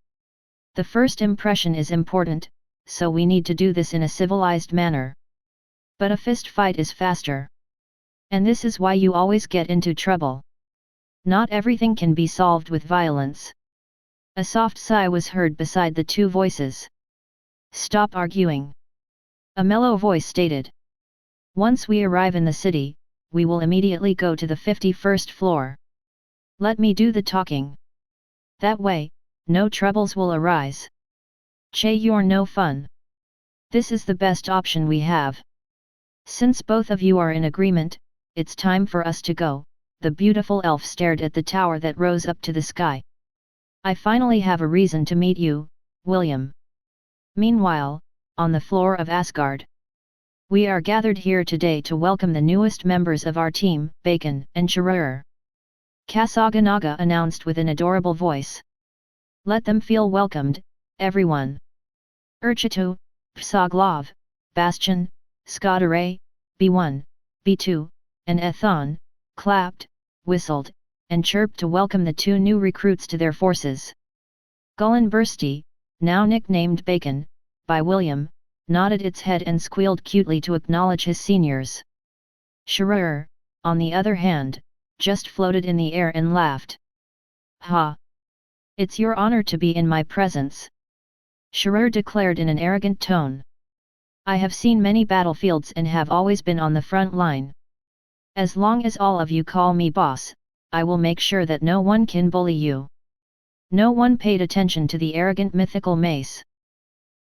"The first impression is important, so we need to do this in a civilized manner. But a fist fight is faster. And this is why you always get into trouble. Not everything can be solved with violence." A soft sigh was heard beside the two voices. "Stop arguing," a mellow voice stated. "Once we arrive in the city, we will immediately go to the 51st floor. Let me do the talking. That way, no troubles will arise. Che, you're no fun. This is the best option we have. Since both of you are in agreement, it's time for us to go." The beautiful elf stared at the tower that rose up to the sky. "I finally have a reason to meet you, William." Meanwhile, on the floor of Asgard. "We are gathered here today to welcome the newest members of our team, Bacon and Chirur," Kasaganaga announced with an adorable voice. "Let them feel welcomed, everyone." Urchitu, Psaglov, Bastion, Skadaray, B1, B2, and Ethon, clapped, whistled, and chirped to welcome the two new recruits to their forces. Gullinbursti, now nicknamed Bacon, by William, nodded its head and squealed cutely to acknowledge his seniors. Chirur, on the other hand, just floated in the air and laughed. "Ha! It's your honor to be in my presence," Chirur declared in an arrogant tone. "I have seen many battlefields and have always been on the front line. As long as all of you call me boss, I will make sure that no one can bully you." No one paid attention to the arrogant mythical mace.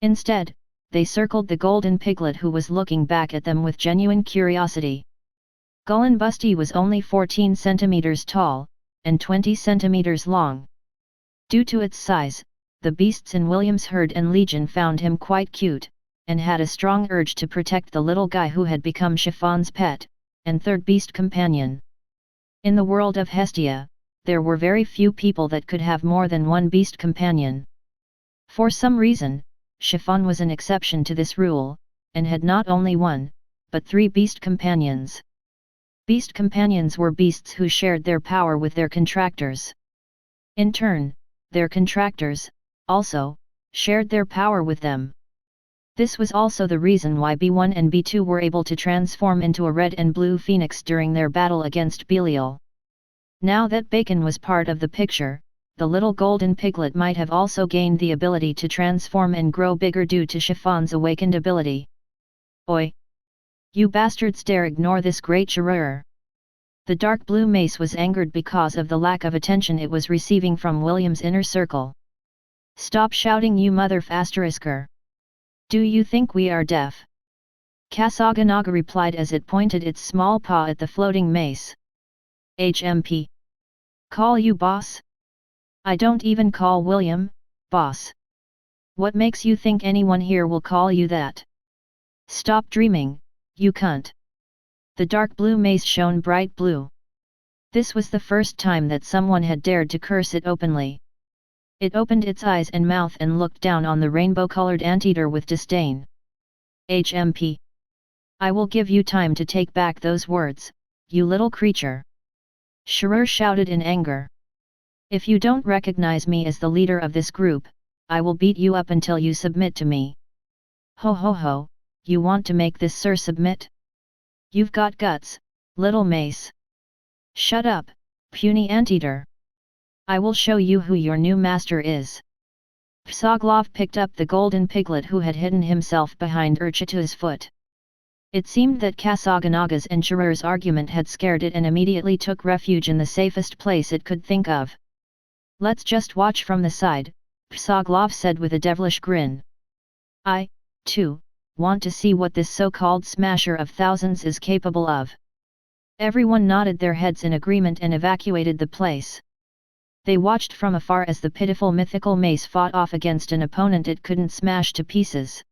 Instead, they circled the golden piglet who was looking back at them with genuine curiosity. Gullinbursti was only 14 centimeters tall, and 20 centimeters long. Due to its size, the beasts in William's herd and legion found him quite cute, and had a strong urge to protect the little guy who had become Chiffon's pet, and third beast companion. In the world of Hestia, there were very few people that could have more than one beast companion. For some reason, Chiffon was an exception to this rule, and had not only one, but 3 beast companions. Beast companions were beasts who shared their power with their contractors. In turn, their contractors, also, shared their power with them. This was also the reason why B1 and B2 were able to transform into a red and blue phoenix during their battle against Belial. Now that Bacon was part of the picture, the little golden piglet might have also gained the ability to transform and grow bigger due to Chiffon's awakened ability. "Oi! You bastards dare ignore this great Chirur!" The dark blue mace was angered because of the lack of attention it was receiving from William's inner circle. "Stop shouting, you motherfaster! Do you think we are deaf?" Kasaganaga replied as it pointed its small paw at the floating mace. "HMP. Call you boss? I don't even call William, boss. What makes you think anyone here will call you that? Stop dreaming, you cunt." The dark blue mace shone bright blue. This was the first time that someone had dared to curse it openly. It opened its eyes and mouth and looked down on the rainbow-colored anteater with disdain. "HMP. I will give you time to take back those words, you little creature." Chirur shouted in anger. "If you don't recognize me as the leader of this group, I will beat you up until you submit to me." "Ho ho ho, you want to make this sir submit? You've got guts, little mace." "Shut up, puny anteater. I will show you who your new master is." Psaglov picked up the golden piglet who had hidden himself behind Urchitu's foot. It seemed that Kasaganaga's and Shirur's argument had scared it and immediately took refuge in the safest place it could think of. "Let's just watch from the side," Psoglov said with a devilish grin. "I, too, want to see what this so-called smasher of thousands is capable of." Everyone nodded their heads in agreement and evacuated the place. They watched from afar as the pitiful mythical mace fought off against an opponent it couldn't smash to pieces.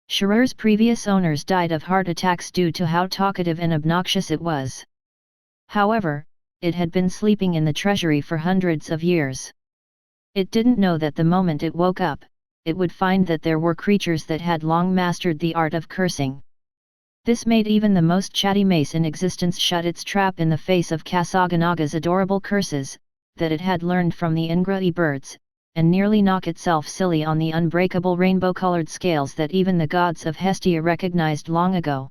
Shirur's previous owners died of heart attacks due to how talkative and obnoxious it was. However, it had been sleeping in the treasury for hundreds of years. It didn't know that the moment it woke up, it would find that there were creatures that had long mastered the art of cursing. This made even the most chatty mace in existence shut its trap in the face of Kasaganaga's adorable curses, that it had learned from the Ingra'i birds, and nearly knock itself silly on the unbreakable rainbow-colored scales that even the gods of Hestia recognized long ago.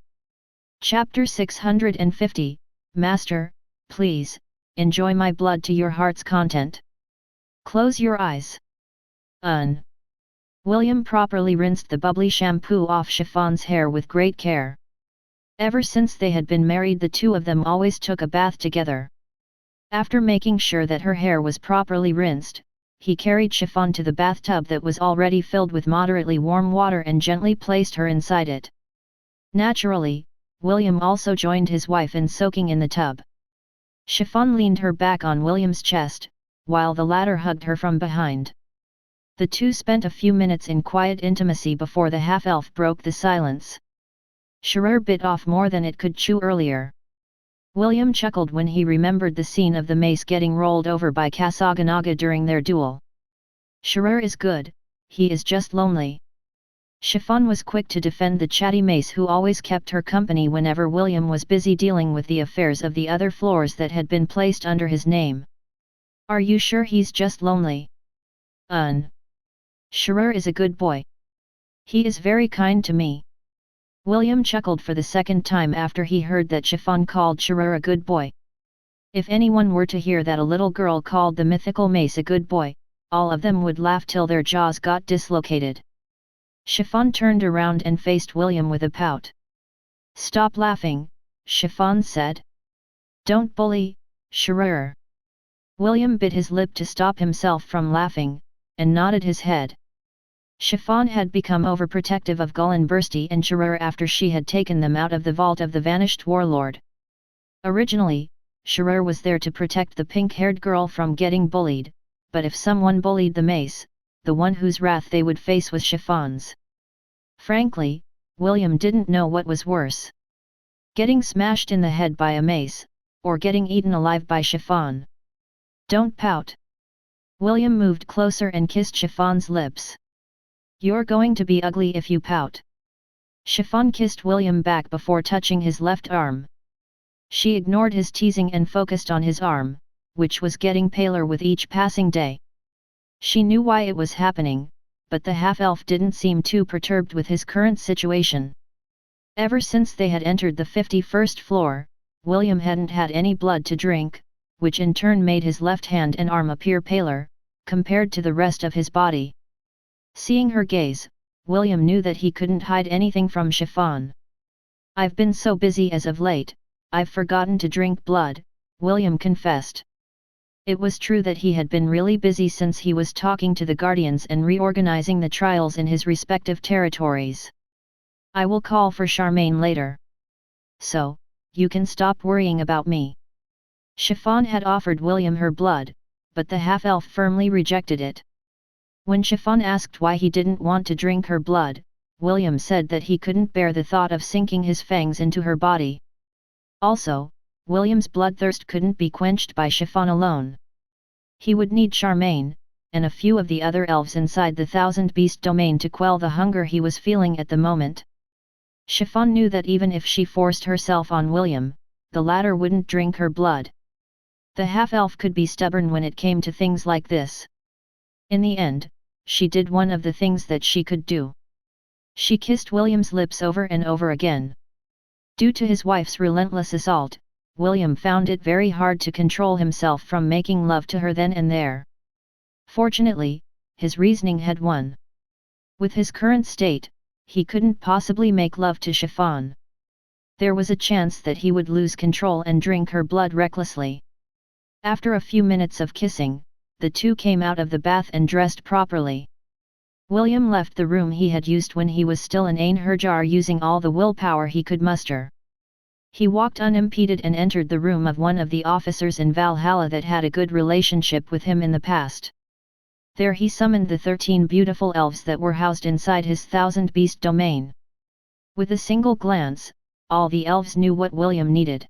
Chapter 650, Master, please, enjoy my blood to your heart's content. Close your eyes. William properly rinsed the bubbly shampoo off Chiffon's hair with great care. Ever since they had been married, the two of them always took a bath together. After making sure that her hair was properly rinsed, he carried Chiffon to the bathtub that was already filled with moderately warm water and gently placed her inside it. Naturally, William also joined his wife in soaking in the tub. Chiffon leaned her back on William's chest, while the latter hugged her from behind. The two spent a few minutes in quiet intimacy before the half-elf broke the silence. Shirur bit off more than it could chew earlier. William chuckled when he remembered the scene of the mace getting rolled over by Kasaganaga during their duel. "Shirur is good, he is just lonely." Chiffon was quick to defend the chatty mace who always kept her company whenever William was busy dealing with the affairs of the other floors that had been placed under his name. "Are you sure he's just lonely?" "Shirur is a good boy. He is very kind to me." William chuckled for the second time after he heard that Chiffon called Shirur a good boy. If anyone were to hear that a little girl called the mythical mace a good boy, all of them would laugh till their jaws got dislocated. Chiffon turned around and faced William with a pout. "Stop laughing," Chiffon said. "Don't bully, Shirur." William bit his lip to stop himself from laughing, and nodded his head. Chiffon had become overprotective of Gullinbursti and Shirur after she had taken them out of the vault of the vanished warlord. Originally, Shirur was there to protect the pink-haired girl from getting bullied, but if someone bullied the mace, the one whose wrath they would face was Chiffon's. Frankly, William didn't know what was worse: getting smashed in the head by a mace, or getting eaten alive by Chiffon. "Don't pout." William moved closer and kissed Chiffon's lips. "You're going to be ugly if you pout." Chiffon kissed William back before touching his left arm. She ignored his teasing and focused on his arm, which was getting paler with each passing day. She knew why it was happening, but the half-elf didn't seem too perturbed with his current situation. Ever since they had entered the 51st floor, William hadn't had any blood to drink, which in turn made his left hand and arm appear paler, compared to the rest of his body. Seeing her gaze, William knew that he couldn't hide anything from Chiffon. "I've been so busy as of late, I've forgotten to drink blood," William confessed. It was true that he had been really busy since he was talking to the Guardians and reorganizing the trials in his respective territories. "I will call for Charmaine later. So, you can stop worrying about me." Chiffon had offered William her blood, but the half-elf firmly rejected it. When Chiffon asked why he didn't want to drink her blood, William said that he couldn't bear the thought of sinking his fangs into her body. Also, William's bloodthirst couldn't be quenched by Chiffon alone. He would need Charmaine, and a few of the other elves inside the Thousand Beast domain to quell the hunger he was feeling at the moment. Chiffon knew that even if she forced herself on William, the latter wouldn't drink her blood. The half-elf could be stubborn when it came to things like this. In the end, she did one of the things that she could do. She kissed William's lips over and over again. Due to his wife's relentless assault, William found it very hard to control himself from making love to her then and there. Fortunately, his reasoning had won. With his current state, he couldn't possibly make love to Chiffon. There was a chance that he would lose control and drink her blood recklessly. After a few minutes of kissing, the two came out of the bath and dressed properly. William left the room he had used when he was still an Einherjar, using all the willpower he could muster. He walked unimpeded and entered the room of one of the officers in Valhalla that had a good relationship with him in the past. There he summoned the 13 beautiful elves that were housed inside his 1000-beast domain. With a single glance, all the elves knew what William needed.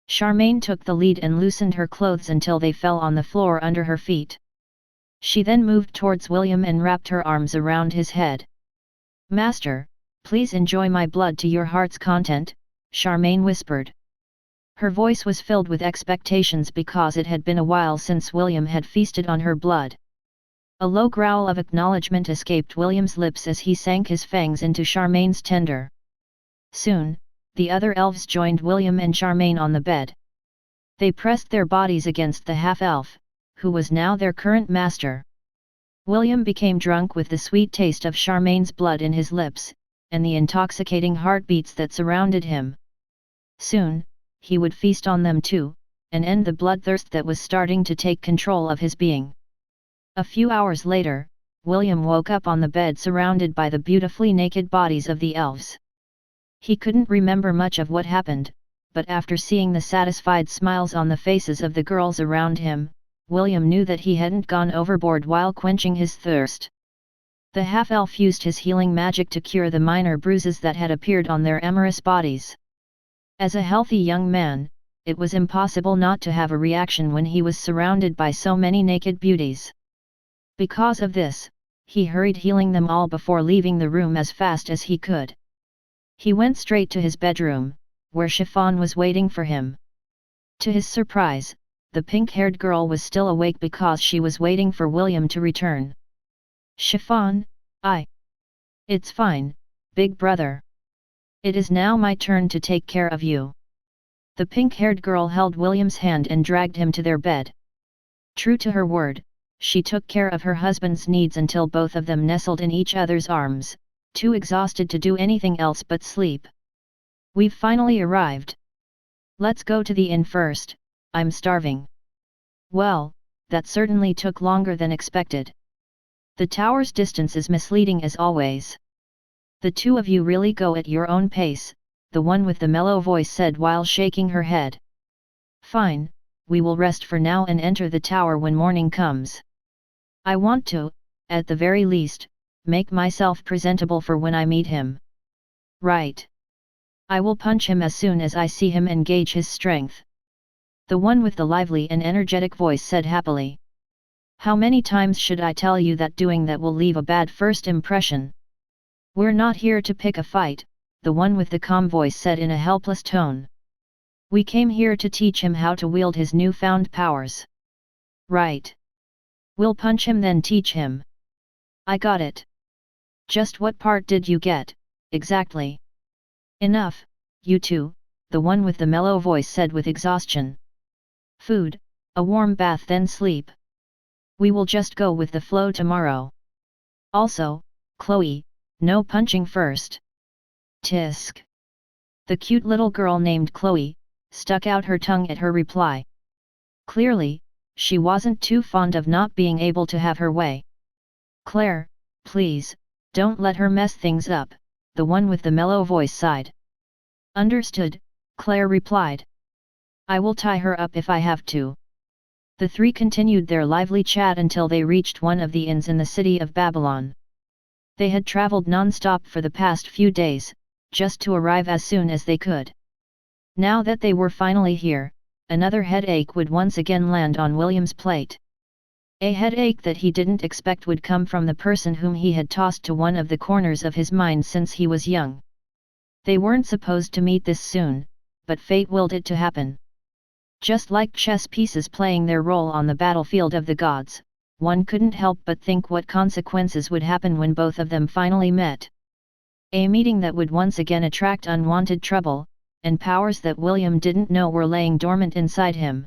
Charmaine took the lead and loosened her clothes until they fell on the floor under her feet. She then moved towards William and wrapped her arms around his head. "Master, please enjoy my blood to your heart's content," Charmaine whispered. Her voice was filled with expectations because it had been a while since William had feasted on her blood. A low growl of acknowledgement escaped William's lips as he sank his fangs into Charmaine's tender. Soon, the other elves joined William and Charmaine on the bed. They pressed their bodies against the half-elf, who was now their current master. William became drunk with the sweet taste of Charmaine's blood in his lips, and the intoxicating heartbeats that surrounded him. Soon, he would feast on them too, and end the bloodthirst that was starting to take control of his being. A few hours later, William woke up on the bed surrounded by the beautifully naked bodies of the elves. He couldn't remember much of what happened, but after seeing the satisfied smiles on the faces of the girls around him, William knew that he hadn't gone overboard while quenching his thirst. The half-elf used his healing magic to cure the minor bruises that had appeared on their amorous bodies. As a healthy young man, it was impossible not to have a reaction when he was surrounded by so many naked beauties. Because of this, he hurried healing them all before leaving the room as fast as he could. He went straight to his bedroom, where Chiffon was waiting for him. To his surprise, the pink-haired girl was still awake because she was waiting for William to return. "Chiffon, It's fine, big brother. It is now my turn to take care of you." The pink-haired girl held William's hand and dragged him to their bed. True to her word, she took care of her husband's needs until both of them nestled in each other's arms, too exhausted to do anything else but sleep. "We've finally arrived. Let's go to the inn first, I'm starving." Well, that certainly took longer than expected. The tower's distance is misleading as always. "The two of you really go at your own pace," the one with the mellow voice said while shaking her head. "Fine, we will rest for now and enter the tower when morning comes. I want to, at the very least, make myself presentable for when I meet him." "Right. I will punch him as soon as I see him and gauge his strength," the one with the lively and energetic voice said happily. "How many times should I tell you that doing that will leave a bad first impression?" "We're not here to pick a fight," the one with the calm voice said in a helpless tone. "We came here to teach him how to wield his newfound powers." "Right. We'll punch him then teach him." "I got it." "Just what part did you get, exactly?" "Enough, you two," the one with the mellow voice said with exhaustion. "Food, a warm bath then sleep. We will just go with the flow tomorrow. Also, Chloe, no punching first." "Tisk." The cute little girl named Chloe stuck out her tongue at her reply. Clearly, she wasn't too fond of not being able to have her way. "Claire, please, don't let her mess things up," the one with the mellow voice sighed. "Understood," Claire replied. "I will tie her up if I have to." The three continued their lively chat until they reached one of the inns in the city of Babylon. They had traveled non-stop for the past few days, just to arrive as soon as they could. Now that they were finally here, another headache would once again land on William's plate. A headache that he didn't expect would come from the person whom he had tossed to one of the corners of his mind since he was young. They weren't supposed to meet this soon, but fate willed it to happen. Just like chess pieces playing their role on the battlefield of the gods, one couldn't help but think what consequences would happen when both of them finally met. A meeting that would once again attract unwanted trouble, and powers that William didn't know were laying dormant inside him.